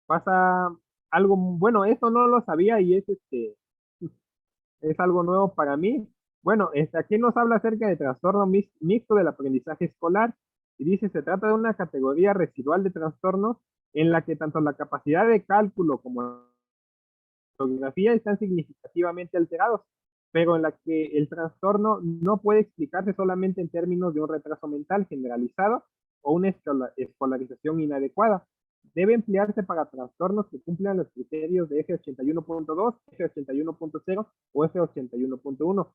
pasa algo, bueno, esto no lo sabía y es algo nuevo para mí. Bueno, aquí nos habla acerca de trastorno mixto del aprendizaje escolar, y dice: se trata de una categoría residual de trastornos en la que tanto la capacidad de cálculo como la ortografía están significativamente alterados, pero en la que el trastorno no puede explicarse solamente en términos de un retraso mental generalizado o una escolarización inadecuada. Debe emplearse para trastornos que cumplan los criterios de F81.2, F81.0 o F81.1.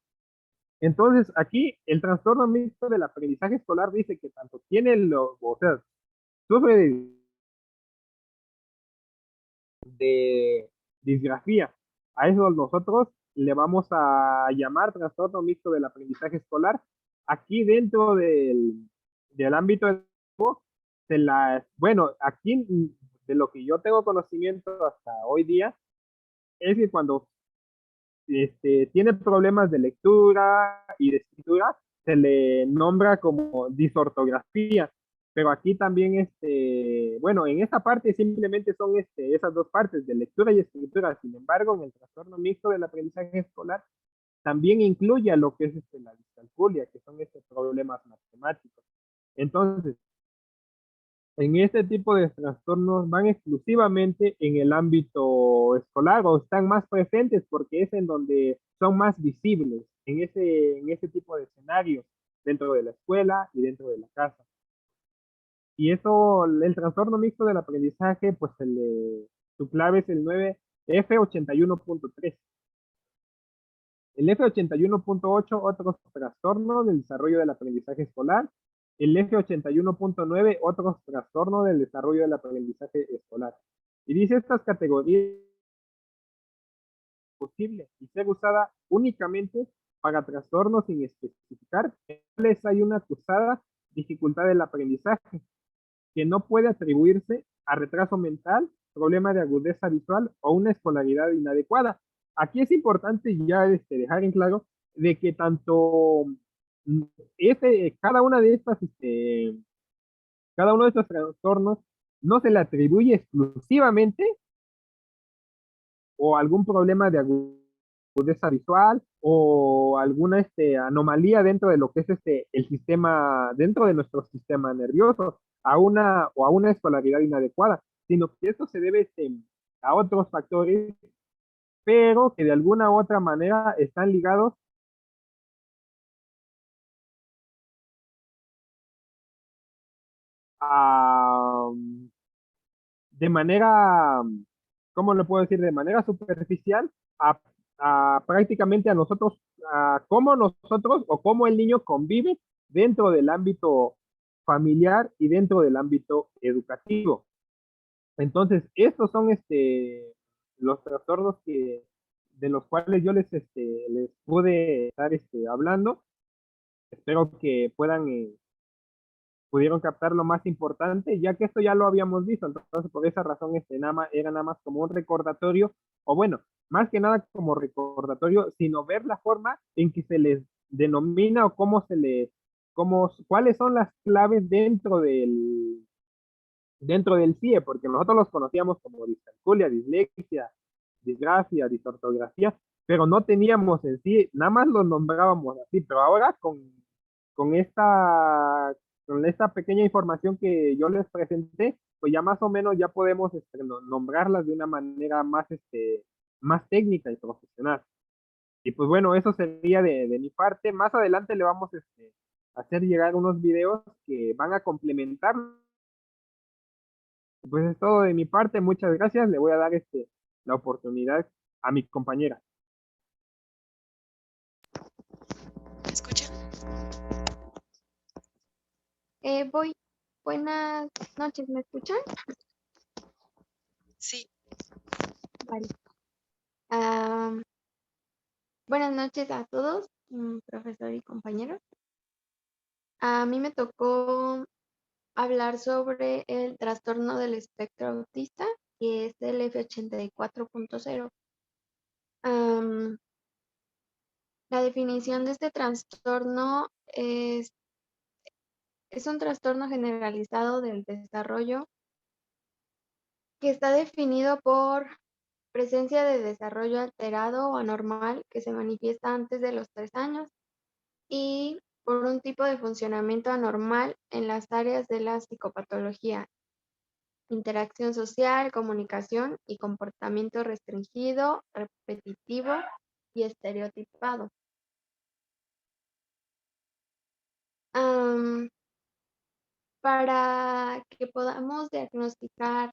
Entonces, aquí el trastorno mixto del aprendizaje escolar dice que tanto tiene o sea, sufre de disgrafía. A eso nosotros le vamos a llamar trastorno mixto del aprendizaje escolar. Aquí dentro del ámbito bueno, aquí de lo que yo tengo conocimiento hasta hoy día, es que cuando tiene problemas de lectura y de escritura, se le nombra como disortografía. Pero aquí también, bueno, en esta parte simplemente son esas dos partes de lectura y escritura. Sin embargo, en el trastorno mixto del aprendizaje escolar también incluye a lo que es la discalculia, que son estos problemas matemáticos. Entonces, en este tipo de trastornos van exclusivamente en el ámbito escolar o están más presentes porque es en donde son más visibles en ese tipo de escenarios dentro de la escuela y dentro de la casa. Y eso, el trastorno mixto del aprendizaje, pues su clave es el 9F81.3. El F81.8, otros trastornos del desarrollo del aprendizaje escolar. El F81.9, otros trastornos del desarrollo del aprendizaje escolar. Y dice: estas categorías posible y ser usada únicamente para trastornos sin especificar cuáles hay una acusada dificultad del aprendizaje que no puede atribuirse a retraso mental, problema de agudeza visual o una escolaridad inadecuada. Aquí es importante ya dejar en claro de que tanto cada una de estas Cada uno de estos trastornos no se le atribuye exclusivamente o algún problema de agudeza visual o alguna anomalía dentro de lo que es el sistema, dentro de nuestro sistema nervioso, a una escolaridad inadecuada, sino que esto se debe a otros factores, pero que de alguna u otra manera están ligados a, de manera, ¿cómo lo puedo decir? De manera superficial a, prácticamente a nosotros, a cómo nosotros o cómo el niño convive dentro del ámbito familiar y dentro del ámbito educativo. Entonces, estos son los trastornos de los cuales yo les pude estar hablando. Espero que pudieron captar lo más importante, ya que esto ya lo habíamos visto, entonces por esa razón era nada más como un recordatorio, o bueno, más que nada como recordatorio, sino ver la forma en que se les denomina o cuáles son las claves dentro del CIE, porque nosotros los conocíamos como discalculia, dislexia, disgrafia, disortografía, pero no teníamos en sí, nada más los nombrábamos así, pero ahora con esta, con esta pequeña información que yo les presenté, pues ya más o menos ya podemos nombrarlas de una manera más técnica y profesional. Y pues bueno, eso sería de mi parte. Más adelante le vamos a hacer llegar unos videos que van a complementar. Pues es todo de mi parte, muchas gracias. Le voy a dar la oportunidad a mi compañera. ¿Me escuchan? Voy. Buenas noches, ¿me escuchan? Sí, Vale. Am, buenas noches a todos, profesor y compañeros. A mí me tocó hablar sobre el trastorno del espectro autista, que es el F84.0. Am, la definición de este trastorno es un trastorno generalizado del desarrollo que está definido por presencia de desarrollo alterado o anormal que se manifiesta antes de los 3 años y por un tipo de funcionamiento anormal en las áreas de la psicopatología, interacción social, comunicación y comportamiento restringido, repetitivo y estereotipado. Am, para que podamos diagnosticar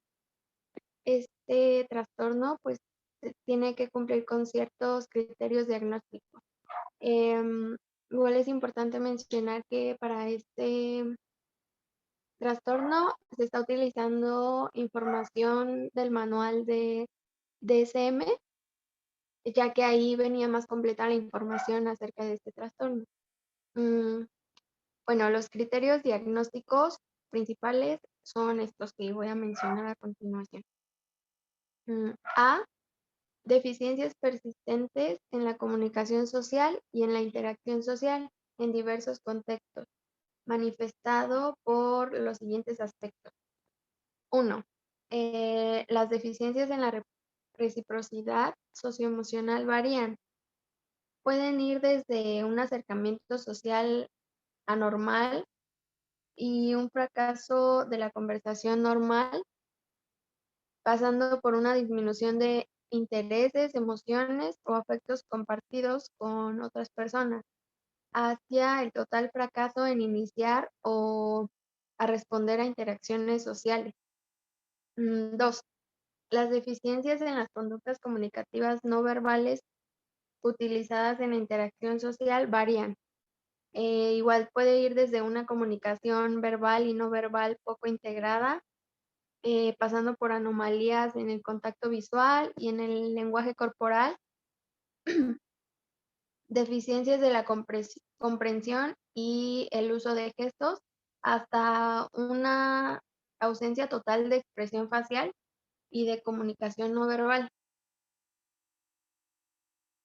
este trastorno, pues se tiene que cumplir con ciertos criterios diagnósticos. Igual es importante mencionar que para este trastorno se está utilizando información del manual de DSM, ya que ahí venía más completa la información acerca de este trastorno. Mm, Bueno, los criterios diagnósticos principales son estos que voy a mencionar a continuación. A. Deficiencias persistentes en la comunicación social y en la interacción social en diversos contextos, manifestado por los siguientes aspectos. 1. Las deficiencias en la reciprocidad socioemocional varían. Pueden ir desde un acercamiento social anormal y un fracaso de la conversación normal, pasando por una disminución de intereses, emociones o afectos compartidos con otras personas, hacia el total fracaso en iniciar o a responder a interacciones sociales. 2. Las deficiencias en las conductas comunicativas no verbales utilizadas en la interacción social varían. Igual puede ir desde una comunicación verbal y no verbal poco integrada, pasando por anomalías en el contacto visual y en el lenguaje corporal, deficiencias de la comprensión y el uso de gestos, hasta una ausencia total de expresión facial y de comunicación no verbal.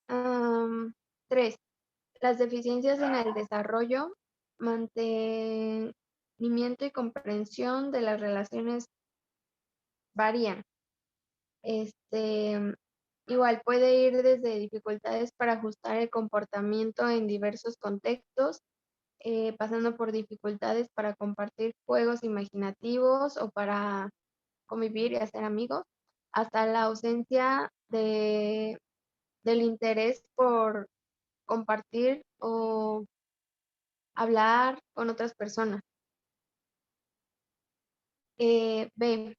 3. Las deficiencias en el desarrollo entendimiento y comprensión de las relaciones varían. Igual puede ir desde dificultades para ajustar el comportamiento en diversos contextos, pasando por dificultades para compartir juegos imaginativos o para convivir y hacer amigos, hasta la ausencia del interés por compartir o hablar con otras personas. B.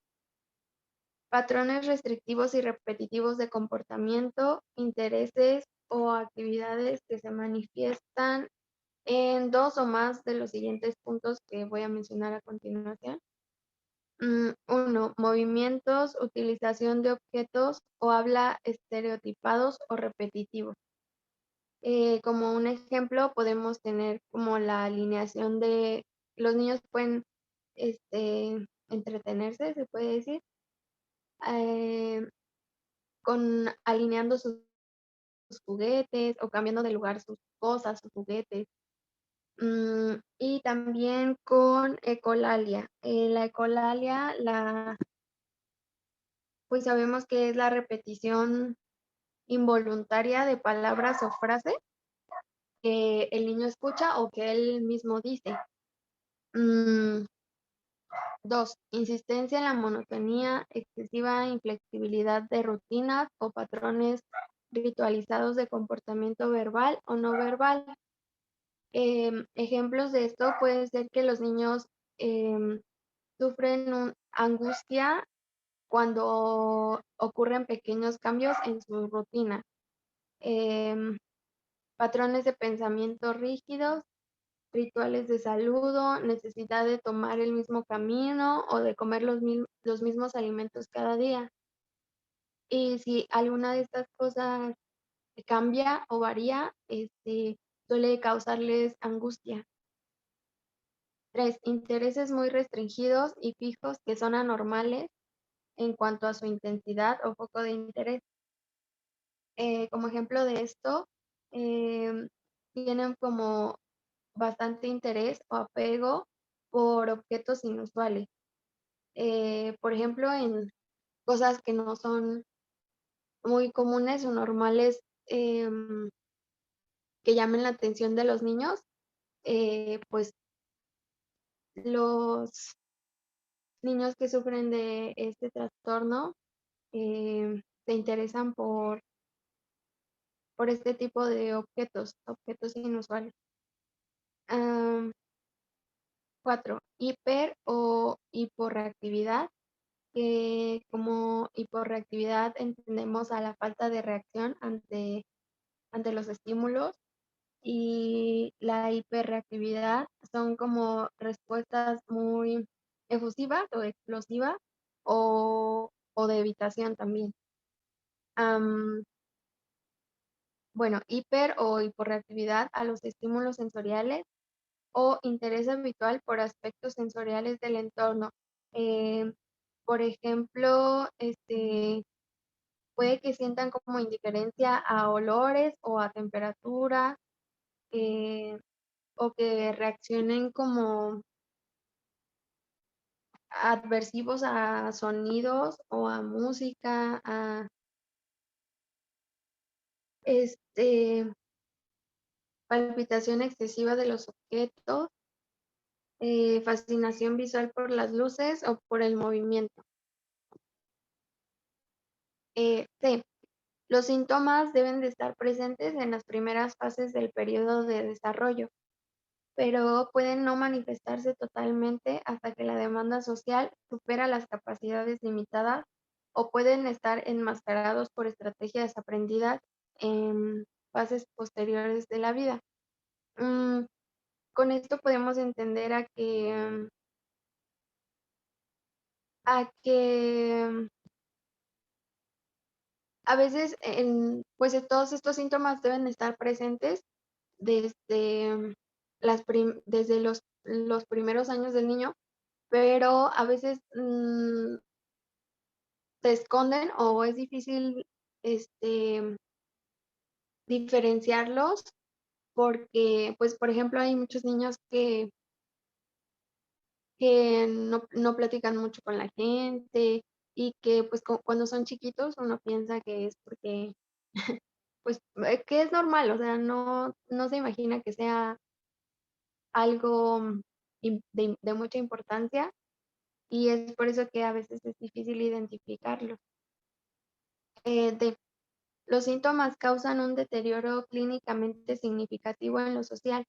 Patrones restrictivos y repetitivos de comportamiento, intereses o actividades que se manifiestan en dos o más de los siguientes puntos que voy a mencionar a continuación. 1. Movimientos, utilización de objetos o habla estereotipados o repetitivos. Como un ejemplo, podemos tener como la alineación de los niños pueden entretenerse, se puede decir, eh, con alineando sus juguetes o cambiando de lugar sus cosas, sus juguetes. Y también con ecolalia. La ecolalia, pues sabemos que es la repetición involuntaria de palabras o frases que el niño escucha o que él mismo dice. 2. Insistencia en la monotonía, excesiva inflexibilidad de rutinas o patrones ritualizados de comportamiento verbal o no verbal. Ejemplos de esto pueden ser que los niños sufren angustia cuando ocurren pequeños cambios en su rutina. Patrones de pensamiento rígidos, rituales de saludo, necesidad de tomar el mismo camino o de comer los mismos alimentos cada día. Y si alguna de estas cosas cambia o varía, suele causarles angustia. 3. Intereses muy restringidos y fijos que son anormales en cuanto a su intensidad o foco de interés. Como ejemplo de esto, tienen como bastante interés o apego por objetos inusuales. Por ejemplo, en cosas que no son muy comunes o normales, que llamen la atención de los niños, pues los niños que sufren de este trastorno se interesan por este tipo de objetos inusuales. 4. Hiper o hiporreactividad, que como hiporreactividad entendemos a la falta de reacción ante los estímulos, y la hiperreactividad son como respuestas muy efusivas o explosivas o de evitación también. Bueno, hiper o hiporreactividad a los estímulos sensoriales o interés habitual por aspectos sensoriales del entorno. Por ejemplo, puede que sientan como indiferencia a olores o a temperatura, o que reaccionen como adversivos a sonidos o a música, a palpitación excesiva de los objetos, fascinación visual por las luces o por el movimiento. C. Los síntomas deben de estar presentes en las primeras fases del periodo de desarrollo, pero pueden no manifestarse totalmente hasta que la demanda social supera las capacidades limitadas o pueden estar enmascarados por estrategias aprendidas en fases posteriores de la vida. Con esto podemos entender a que a veces pues todos estos síntomas deben estar presentes desde desde los primeros años del niño, pero a veces se esconden o es difícil diferenciarlos porque, pues, por ejemplo, hay muchos niños que que no platican mucho con la gente y que pues cuando son chiquitos uno piensa que es porque pues que es normal, o sea, no se imagina que sea algo de mucha importancia y es por eso que a veces es difícil identificarlo. Los síntomas causan un deterioro clínicamente significativo en lo social,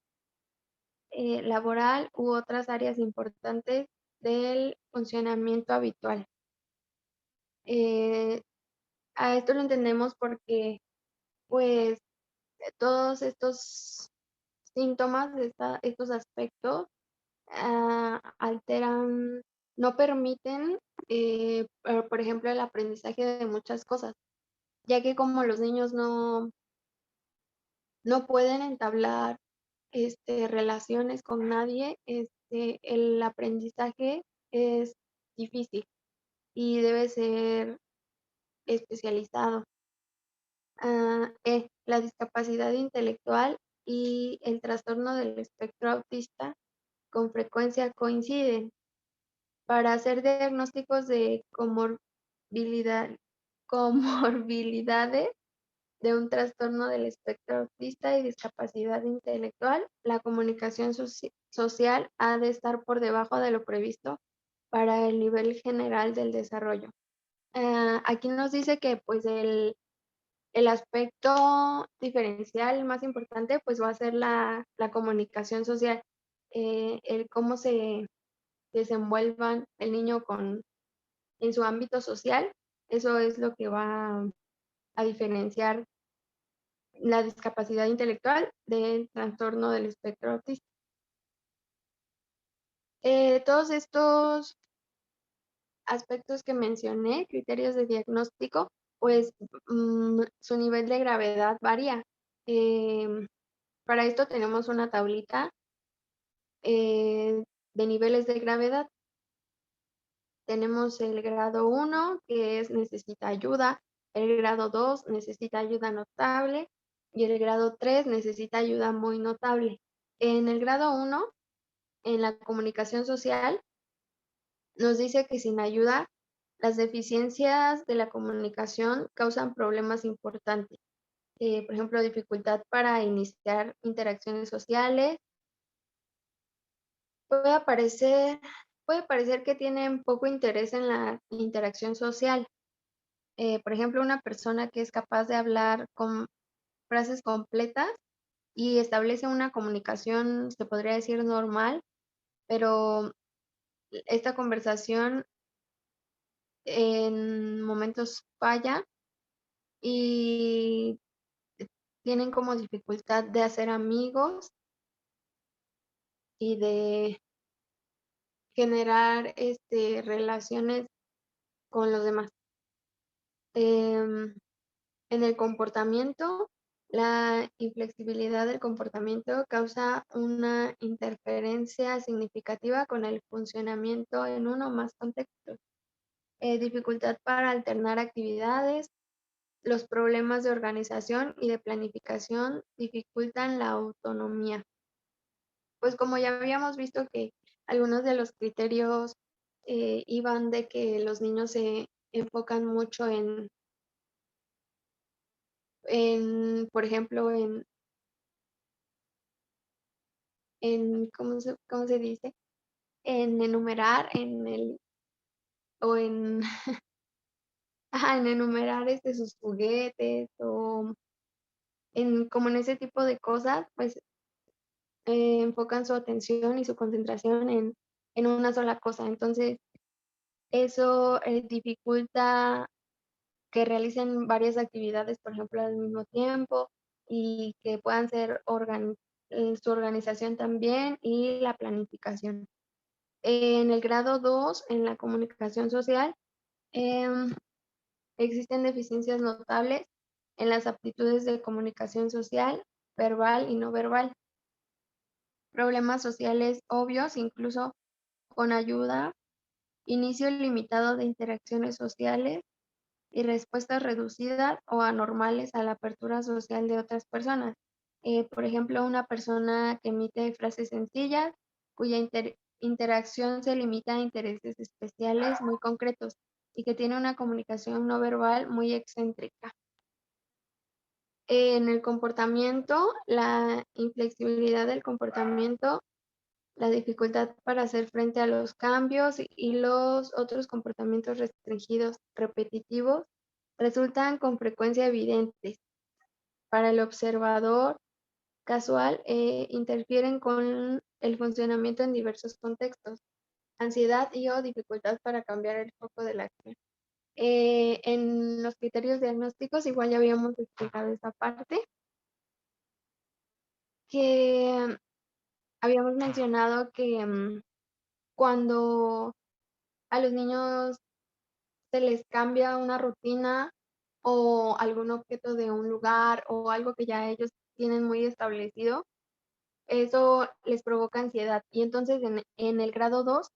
laboral u otras áreas importantes del funcionamiento habitual. Eh, a esto lo entendemos porque, pues, todos estos síntomas, estos aspectos, alteran, no permiten, por ejemplo, el aprendizaje de muchas cosas, ya que como los niños no pueden entablar relaciones con nadie, el aprendizaje es difícil y debe ser especializado. La discapacidad intelectual y el trastorno del espectro autista con frecuencia coinciden. Para hacer diagnósticos de comorbilidades de un trastorno del espectro autista y discapacidad intelectual, la comunicación social ha de estar por debajo de lo previsto para el nivel general del desarrollo. Aquí nos dice que pues el aspecto diferencial más importante pues va a ser la comunicación social, el cómo se desenvuelvan el niño en su ámbito social, eso es lo que va a diferenciar la discapacidad intelectual del trastorno del espectro autista. Todos estos aspectos que mencioné, criterios de diagnóstico, pues su nivel de gravedad varía. Para esto tenemos una tablita de niveles de gravedad. Tenemos el grado 1, que es necesita ayuda, el grado 2 necesita ayuda notable y el grado 3 necesita ayuda muy notable. En el grado 1, en la comunicación social, nos dice que sin ayuda, las deficiencias de la comunicación causan problemas importantes. Por ejemplo, dificultad para iniciar interacciones sociales. Puede parecer que tienen poco interés en la interacción social. Por ejemplo, una persona que es capaz de hablar con frases completas y establece una comunicación, se podría decir normal, pero esta conversación en momentos falla y tienen como dificultad de hacer amigos y de generar relaciones con los demás. En el comportamiento, la inflexibilidad del comportamiento causa una interferencia significativa con el funcionamiento en uno o más contextos. Dificultad para alternar actividades. Los problemas de organización y de planificación dificultan la autonomía. Pues como ya habíamos visto que algunos de los criterios iban de que los niños se enfocan mucho por ejemplo, ¿cómo se dice? En enumerar, o en, ajá, en enumerar sus juguetes, o como en ese tipo de cosas, pues enfocan su atención y su concentración en una sola cosa. Entonces, eso dificulta que realicen varias actividades, por ejemplo, al mismo tiempo y que puedan ser su organización también y la planificación. En el grado 2, en la comunicación social, em, existen deficiencias notables en las aptitudes de comunicación social, verbal y no verbal. Problemas sociales obvios, incluso con ayuda, inicio limitado de interacciones sociales y respuestas reducidas o anormales a la apertura social de otras personas. Por ejemplo, una persona que emite frases sencillas, cuya interacción se limita a intereses especiales muy concretos y que tiene una comunicación no verbal muy excéntrica. En el comportamiento, la inflexibilidad del comportamiento, la dificultad para hacer frente a los cambios y los otros comportamientos restringidos repetitivos resultan con frecuencia evidentes. Para el observador casual, interfieren con el funcionamiento en diversos contextos, ansiedad y o dificultad para cambiar el foco de la acción. En los criterios diagnósticos igual ya habíamos explicado esa parte, que habíamos mencionado que cuando a los niños se les cambia una rutina o algún objeto de un lugar o algo que ya ellos tienen muy establecido, eso les provoca ansiedad. Y entonces en el grado 2,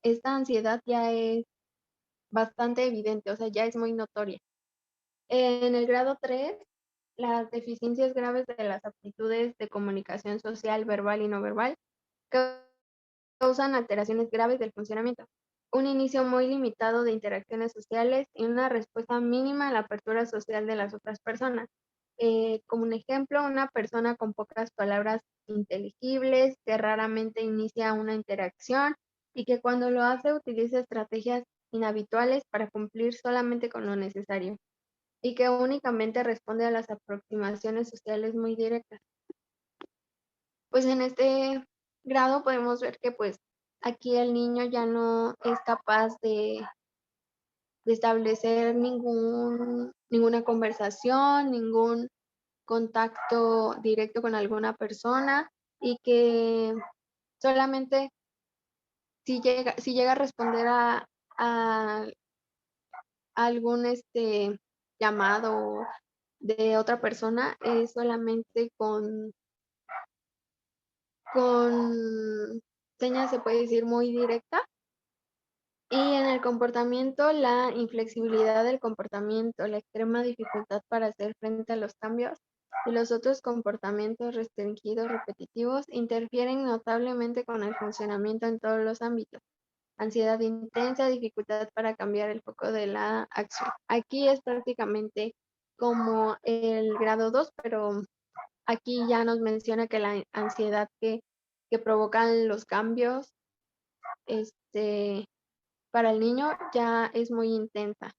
esta ansiedad ya es bastante evidente, o sea, ya es muy notoria. En el grado 3, las deficiencias graves de las aptitudes de comunicación social, verbal y no verbal causan alteraciones graves del funcionamiento, un inicio muy limitado de interacciones sociales y una respuesta mínima a la apertura social de las otras personas. Como un ejemplo, una persona con pocas palabras inteligibles, que raramente inicia una interacción y que cuando lo hace utiliza estrategias inhabituales para cumplir solamente con lo necesario y que únicamente responde a las aproximaciones sociales muy directas. Pues en este grado podemos ver que pues aquí el niño ya no es capaz de establecer ninguna conversación, ningún contacto directo con alguna persona y que solamente si llega a responder a algún llamado de otra persona es solamente con señas, se puede decir, muy directa. Y en el comportamiento, la inflexibilidad del comportamiento, la extrema dificultad para hacer frente a los cambios y los otros comportamientos restringidos repetitivos interfieren notablemente con el funcionamiento en todos los ámbitos. Ansiedad intensa, dificultad para cambiar el foco de la acción. Aquí es prácticamente como el grado 2, pero aquí ya nos menciona que la ansiedad que provocan los cambios, para el niño ya es muy intensa.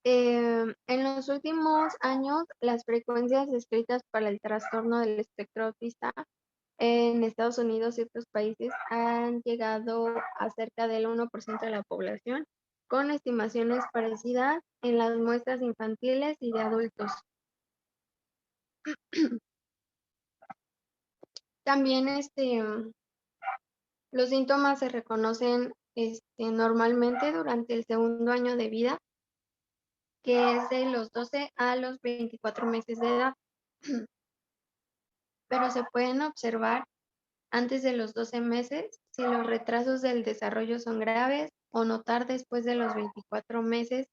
En los últimos años, las frecuencias descritas para el trastorno del espectro autista en Estados Unidos y otros países han llegado a cerca del 1% de la población, con estimaciones parecidas en las muestras infantiles y de adultos. También los síntomas se reconocen normalmente durante el segundo año de vida, que es de los 12 a los 24 meses de edad, pero se pueden observar antes de los 12 meses si los retrasos del desarrollo son graves o notar después de los 24 meses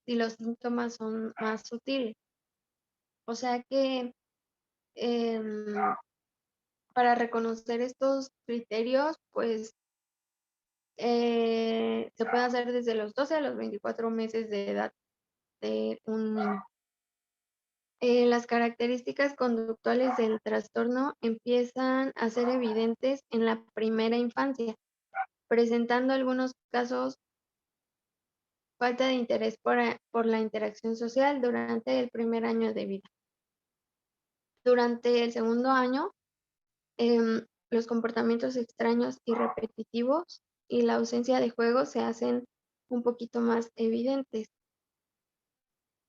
si los síntomas son más sutiles. O sea que para reconocer estos criterios, pues se puede hacer desde los 12 a los 24 meses de edad de un niño. Las características conductuales del trastorno empiezan a ser evidentes en la primera infancia, presentando algunos casos falta de interés por la interacción social durante el primer año de vida. Durante el segundo año, los comportamientos extraños y repetitivos y la ausencia de juego se hacen un poquito más evidentes.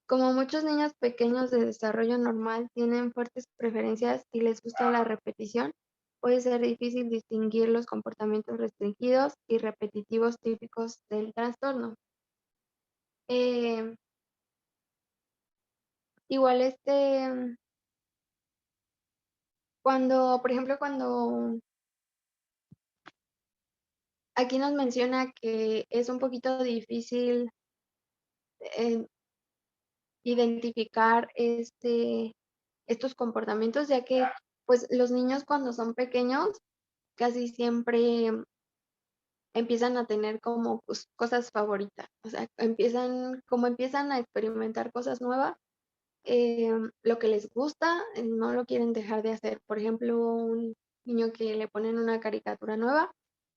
Como muchos niños pequeños de desarrollo normal tienen fuertes preferencias y les gusta la repetición, puede ser difícil distinguir los comportamientos restringidos y repetitivos típicos del trastorno. Igual por ejemplo, cuando aquí nos menciona que es un poquito difícil identificar estos comportamientos, ya que pues los niños cuando son pequeños casi siempre empiezan a tener como pues, cosas favoritas, o sea, empiezan a experimentar cosas nuevas, lo que les gusta, no lo quieren dejar de hacer. Por ejemplo, un niño que le ponen una caricatura nueva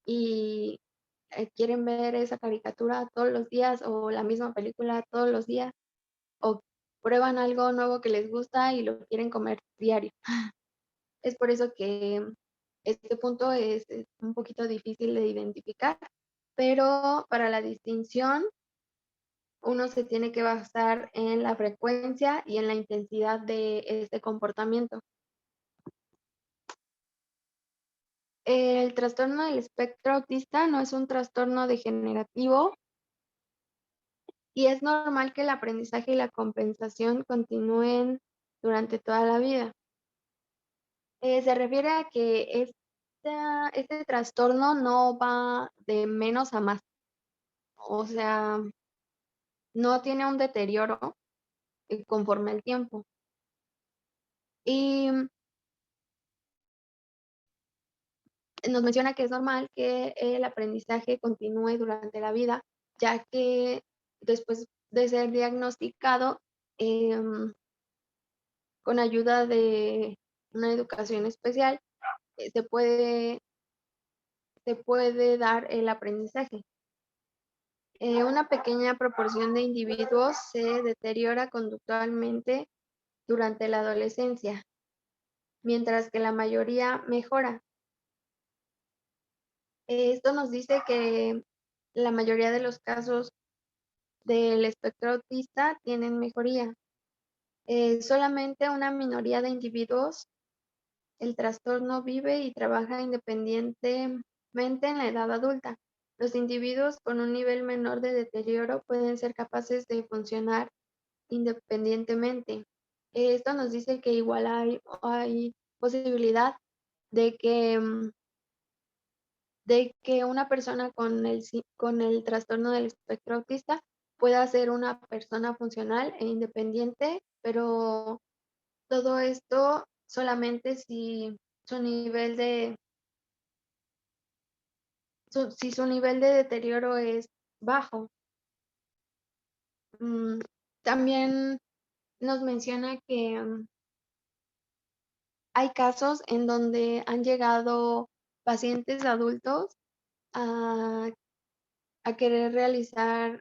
y quieren ver esa caricatura todos los días o la misma película todos los días, o prueban algo nuevo que les gusta y lo quieren comer diario. Es por eso que este punto es un poquito difícil de identificar, pero para la distinción uno se tiene que basar en la frecuencia y en la intensidad de este comportamiento. El trastorno del espectro autista no es un trastorno degenerativo y es normal que el aprendizaje y la compensación continúen durante toda la vida. Se refiere a que este trastorno no va de menos a más, o sea, no tiene un deterioro conforme el tiempo. Y nos menciona que es normal que el aprendizaje continúe durante la vida, ya que después de ser diagnosticado, con ayuda de una educación especial, se puede dar el aprendizaje. Una pequeña proporción de individuos se deteriora conductualmente durante la adolescencia, mientras que la mayoría mejora. Esto nos dice que la mayoría de los casos del espectro autista tienen mejoría. Solamente una minoría de individuos, el trastorno vive y trabaja independientemente en la edad adulta. Los individuos con un nivel menor de deterioro pueden ser capaces de funcionar independientemente. Esto nos dice que igual hay posibilidad de que una persona con el trastorno del espectro autista pueda ser una persona funcional e independiente, pero todo esto solamente si su nivel de, si su nivel de deterioro es bajo. También nos menciona que hay casos en donde han llegado pacientes adultos a, a querer realizar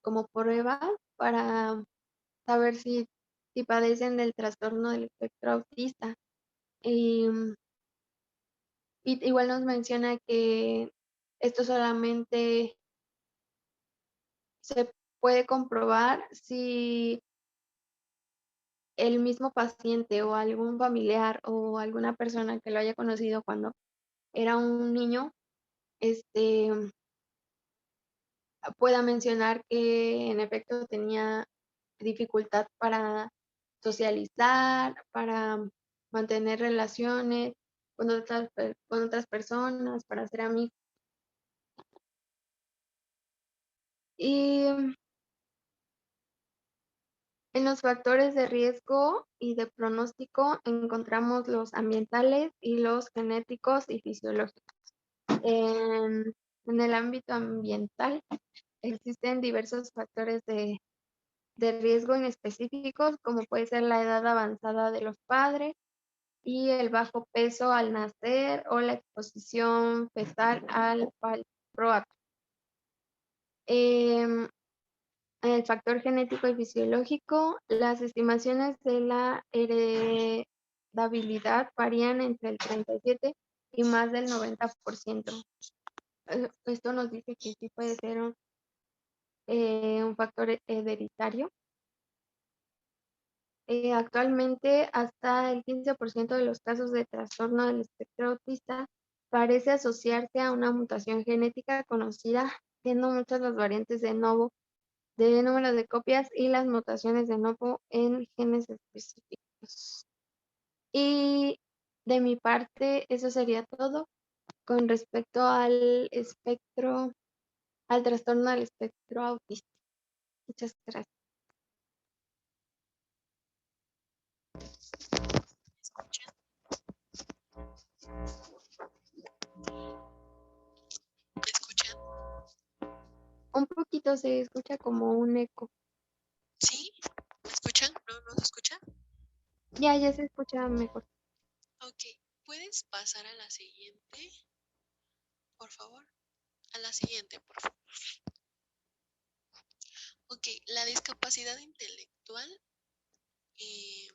como prueba para saber si padecen del trastorno del espectro autista. Y, y igual nos menciona que esto solamente se puede comprobar si el mismo paciente o algún familiar o alguna persona que lo haya conocido cuando era un niño, pueda mencionar que en efecto tenía dificultad para socializar, para mantener relaciones con otras personas, para ser amigos. Y en los factores de riesgo y de pronóstico encontramos los ambientales y los genéticos y fisiológicos. En el ámbito ambiental existen diversos factores de riesgo inespecíficos, como puede ser la edad avanzada de los padres y el bajo peso al nacer o la exposición fetal al valproato. El factor genético y fisiológico, las estimaciones de la heredabilidad varían entre el 37 y más del 90%. Esto nos dice que sí puede ser un factor hereditario. Actualmente, hasta el 15% de los casos de trastorno del espectro autista parece asociarse a una mutación genética conocida, siendo muchas las variantes de novo de número de copias y las mutaciones de novo en genes específicos. Y de mi parte, eso sería todo con respecto al trastorno del espectro autista. Muchas gracias. poquito, se escucha como un eco. ¿Sí? ¿Me escuchan? ¿No se escucha? Ya se escucha mejor. Ok, ¿puedes pasar a la siguiente, por favor? A la siguiente, por favor. Ok, la discapacidad intelectual eh,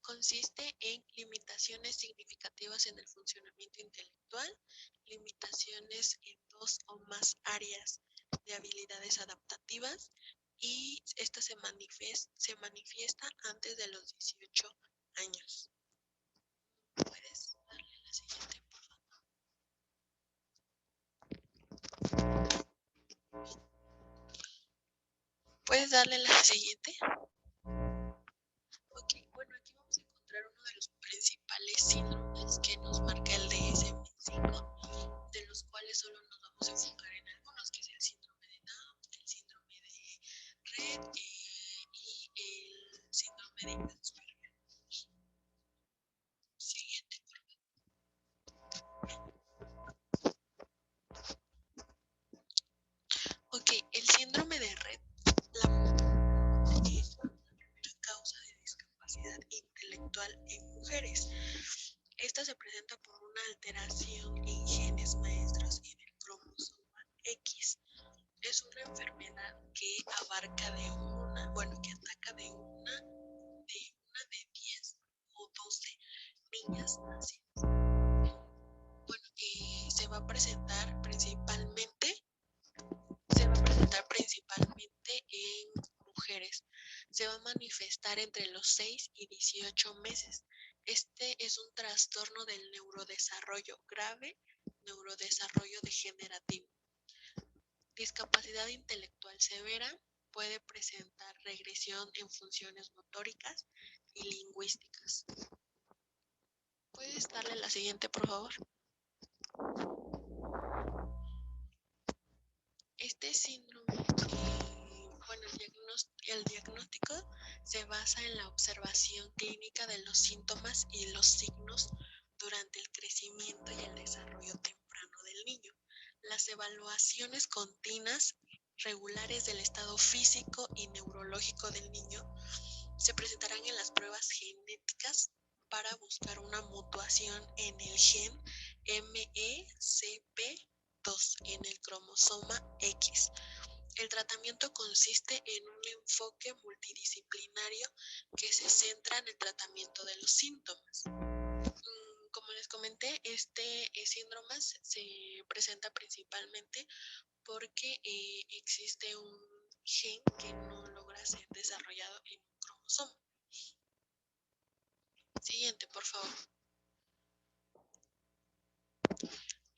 consiste en limitaciones significativas en el funcionamiento intelectual, limitaciones en dos o más áreas de habilidades adaptativas y esta se manifiesta antes de los 18 años. ¿Puedes darle la siguiente, por favor? ¿Puedes darle la siguiente? Ok, bueno, aquí vamos a encontrar uno de los principales síndromes que nos marca el DSM-5, de los cuales solo nos vamos a enfocar en algunos, que es el síndrome de Down, el síndrome de Rett y el síndrome de Asperger. Siguiente. Ok, el síndrome de Rett, es una causa de discapacidad intelectual en mujeres. Esta se presenta por una alteración en genes maestros en el cromosoma X. Es una enfermedad que abarca que ataca de una de 10 o 12 niñas nacidas. Bueno, se va a presentar principalmente en mujeres. Se va a manifestar entre los 6 y 18 meses. Este es un trastorno del neurodesarrollo grave, neurodesarrollo degenerativo. Discapacidad intelectual severa, puede presentar regresión en funciones motóricas y lingüísticas. ¿Puedes darle la siguiente, por favor? Este síndrome, el diagnóstico se basa en la observación clínica de los síntomas y los signos durante el crecimiento y el desarrollo temprano del niño. Las evaluaciones continuas regulares del estado físico y neurológico del niño se presentarán en las pruebas genéticas para buscar una mutación en el gen MECP2 en el cromosoma X. El tratamiento consiste en un enfoque multidisciplinario que se centra en el tratamiento de los síntomas. Como les comenté, este síndrome se presenta principalmente porque existe un gen que no logra ser desarrollado en un cromosoma. Siguiente, por favor.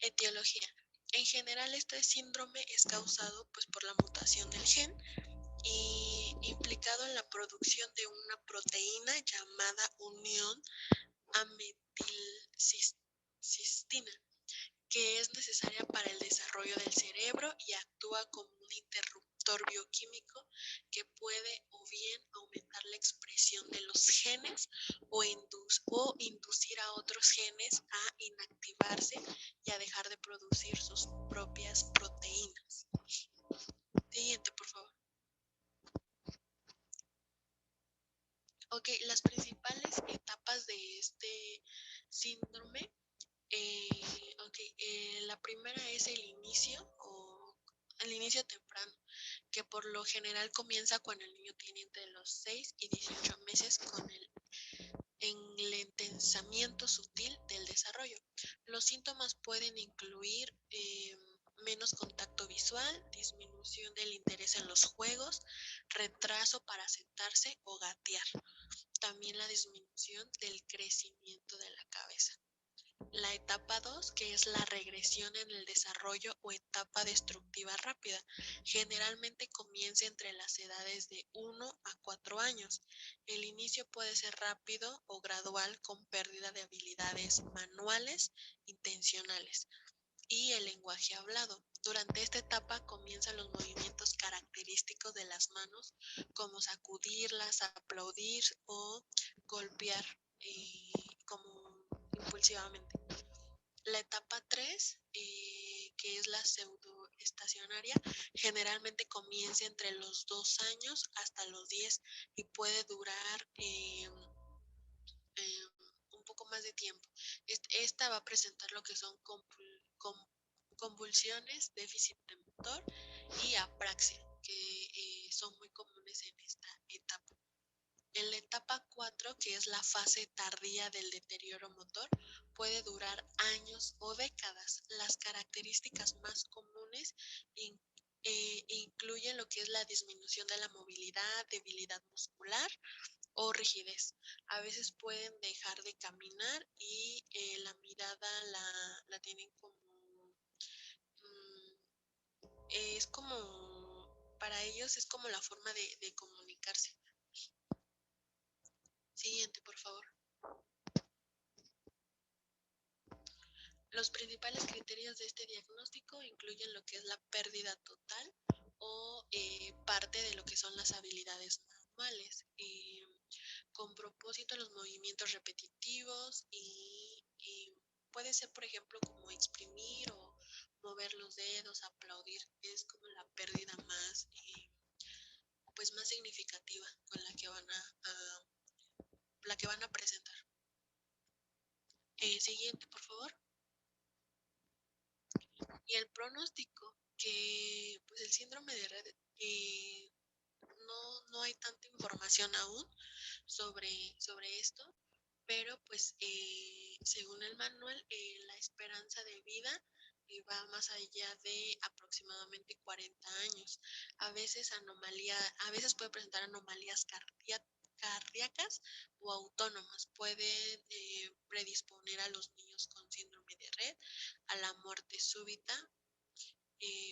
Etiología. En general, este síndrome es causado por la mutación del gen y implicado en la producción de una proteína llamada unión ametilcistina, que es necesaria para el desarrollo del cerebro y actúa como un interruptor bioquímico que puede o bien aumentar la expresión de los genes o inducir a otros genes a inactivarse y a dejar de producir sus propias proteínas. Siguiente, por favor. Ok, las principales etapas de este síndrome. La primera es el inicio temprano, que por lo general comienza cuando el niño tiene entre los 6 y 18 meses con el enlentecimiento sutil del desarrollo. Los síntomas pueden incluir menos contacto visual, disminución del interés en los juegos, retraso para sentarse o gatear. También la disminución del crecimiento de la cabeza. La etapa 2, que es la regresión en el desarrollo o etapa destructiva rápida, generalmente comienza entre las edades de 1 a 4 años. El inicio puede ser rápido o gradual con pérdida de habilidades manuales intencionales y el lenguaje hablado. Durante esta etapa comienzan los movimientos característicos de las manos, como sacudirlas, aplaudir o golpear como impulsivamente. La etapa 3, que es la pseudoestacionaria, generalmente comienza entre los 2 años hasta los 10 y puede durar un poco más de tiempo. Esta va a presentar lo que son convulsiones, déficit de motor y apraxia, que son muy comunes en esta etapa. En la etapa 4, que es la fase tardía del deterioro motor, puede durar años o décadas. Las características más comunes incluyen lo que es la disminución de la movilidad, debilidad muscular o rigidez. A veces pueden dejar de caminar y la mirada la tienen como, es como, para ellos es como la forma de comunicarse. Siguiente, por favor. Los principales criterios de este diagnóstico incluyen lo que es la pérdida total o parte de lo que son las habilidades manuales, con propósito los movimientos repetitivos y puede ser, por ejemplo, como exprimir o mover los dedos, aplaudir, es como la pérdida más, pues más significativa con la que van a presentar. Siguiente, por favor. Y el pronóstico, que pues el síndrome de Rett, no hay tanta información aún sobre esto, pero pues según el manual, la esperanza de vida va más allá de aproximadamente 40 años. A veces puede presentar anomalías cardíacas o autónomas. Puede predisponer a los niños con síndrome de Rett a la muerte súbita,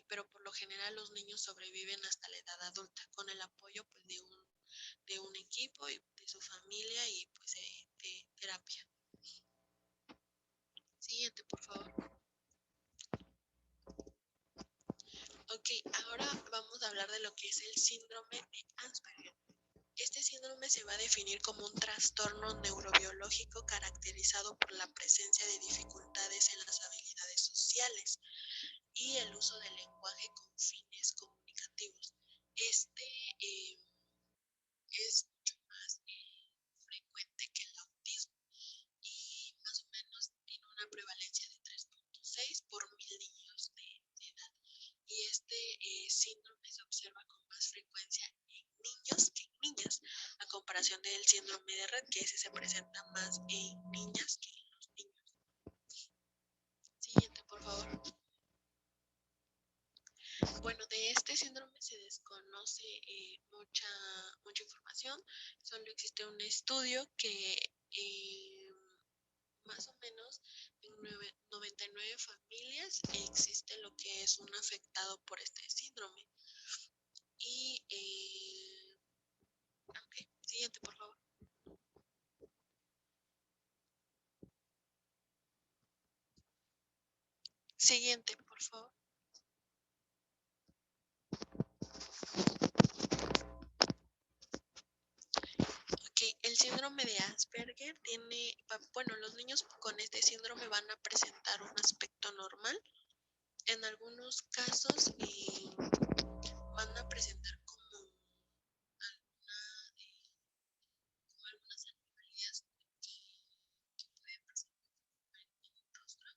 pero por lo general los niños sobreviven hasta la edad adulta con el apoyo pues, de un equipo y de su familia y pues de terapia. Siguiente, por favor. Ok, ahora vamos a hablar de lo que es el síndrome de Asperger. Este síndrome se va a definir como un trastorno neurobiológico caracterizado por la presencia de dificultades en las habilidades sociales y el uso del lenguaje con fines comunicativos. Este es mucho más frecuente que el autismo y más o menos tiene una prevalencia de 3.6 por 1000 niños de edad. Y este síndrome se observa con más frecuencia en niños que en niñas, a comparación del síndrome de Rett, que ese se presenta más en niñas que en los niños. Siguiente, por favor. Bueno, de este síndrome se desconoce mucha información, solo existe un estudio que más o menos en 99 familias existe lo que es un afectado por este síndrome. Y, ok, siguiente, por favor. Siguiente, por favor. Ok, el síndrome de Asperger los niños con este síndrome van a presentar un aspecto normal. En algunos casos van a presentar como algunas anomalías que pueden presentar en el rostro,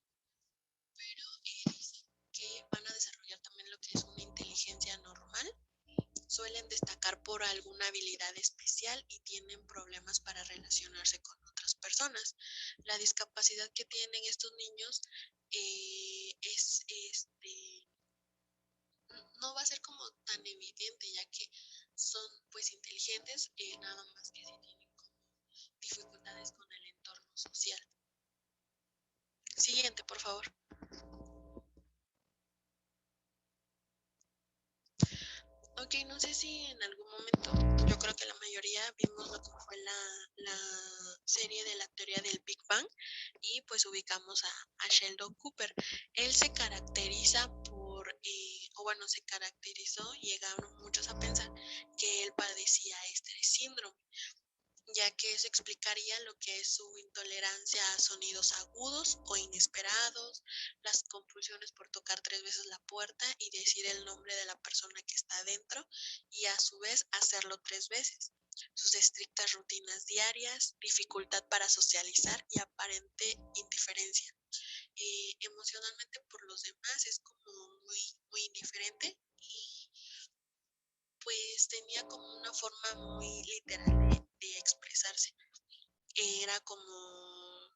pero dicen que van a desarrollar también lo que es una inteligencia normal. Suelen destacar por alguna habilidad especial y tienen problemas para relacionarse con otras personas. La discapacidad que tienen estos niños no va a ser como tan evidente, ya que son pues inteligentes, nada más que si tienen como dificultades con el entorno social. Siguiente, por favor. Ok, no sé si en algún momento, yo creo que la mayoría vimos lo que fue la serie de la teoría del Big Bang y pues ubicamos a Sheldon Cooper. Él se caracteriza se caracterizó, llegaron muchos a pensar que él padecía este síndrome. ya que eso explicaría lo que es su intolerancia a sonidos agudos o inesperados, las confusiones por tocar 3 veces la puerta y decir el nombre de la persona que está adentro y a su vez hacerlo 3 veces, sus estrictas rutinas diarias, dificultad para socializar y aparente indiferencia. Emocionalmente por los demás es como muy indiferente y pues tenía como una forma muy literal de expresarse. Era como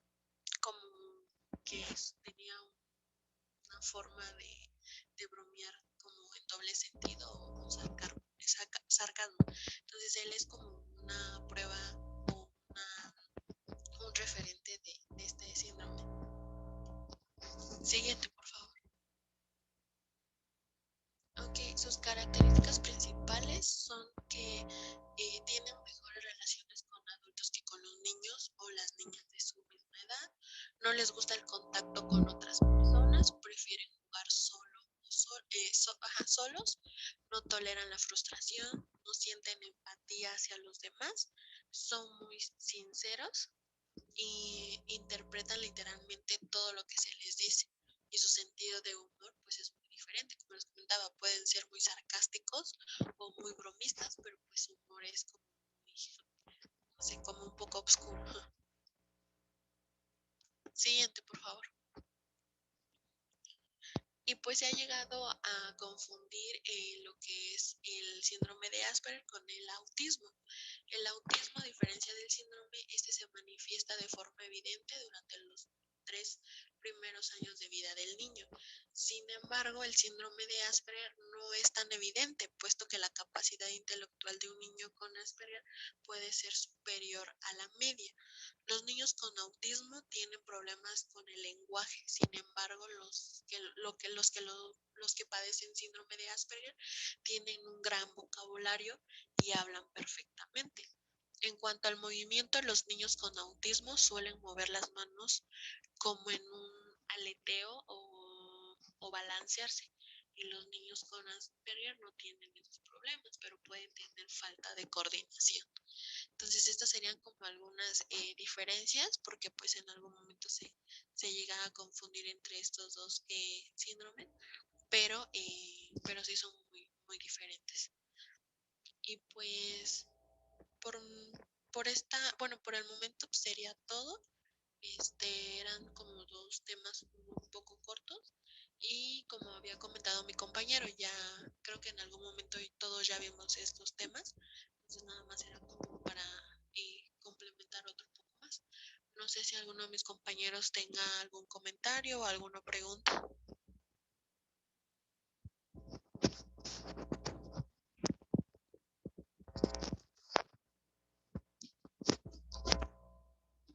que tenía una forma de bromear como en doble sentido o sarcasmo. Entonces él es como una prueba o un referente de este síndrome. Siguiente, por favor. Ok, sus características principales son que tienen mejores relaciones con adultos que con los niños o las niñas de su misma edad. No les gusta el contacto con otras personas, prefieren jugar solos, no toleran la frustración, no sienten empatía hacia los demás, son muy sinceros y interpretan literalmente todo lo que se les dice. Y su sentido de humor pues es muy diferente, como les comentaba, pueden ser muy sarcásticos o muy bromistas, pero pues su humor es como muy, no sé, como un poco oscuro. Siguiente, por favor. Y pues se ha llegado a confundir lo que es el síndrome de Asperger con el autismo. El autismo, a diferencia del síndrome, este se manifiesta de forma evidente durante los 3 primeros años de vida del niño. Sin embargo, el síndrome de Asperger no es tan evidente, puesto que la capacidad intelectual de un niño con Asperger puede ser superior a la media. Los niños con autismo tienen problemas con el lenguaje, sin embargo, los que padecen síndrome de Asperger tienen un gran vocabulario y hablan perfectamente. En cuanto al movimiento, los niños con autismo suelen mover las manos como en un aleteo o balancearse. Y los niños con Asperger no tienen esos problemas, pero pueden tener falta de coordinación. Entonces, estas serían como algunas diferencias, porque pues en algún momento se llega a confundir entre estos dos síndromes, pero sí son muy diferentes. Y pues por, por el momento pues, sería todo. Eran como 2 temas un poco cortos y como había comentado mi compañero, ya creo que en algún momento todos ya vimos estos temas, entonces nada más era como para complementar otro poco más. No sé si alguno de mis compañeros tenga algún comentario o alguna pregunta.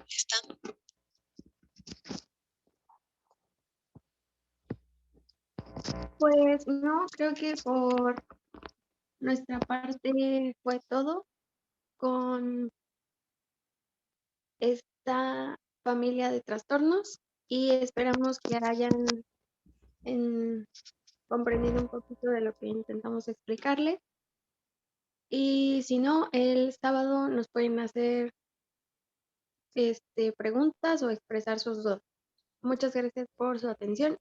¿Están? Pues no, creo que por nuestra parte fue todo con esta familia de trastornos y esperamos que hayan comprendido un poquito de lo que intentamos explicarles. Y si no, el sábado nos pueden hacer preguntas o expresar sus dudas. Muchas gracias por su atención.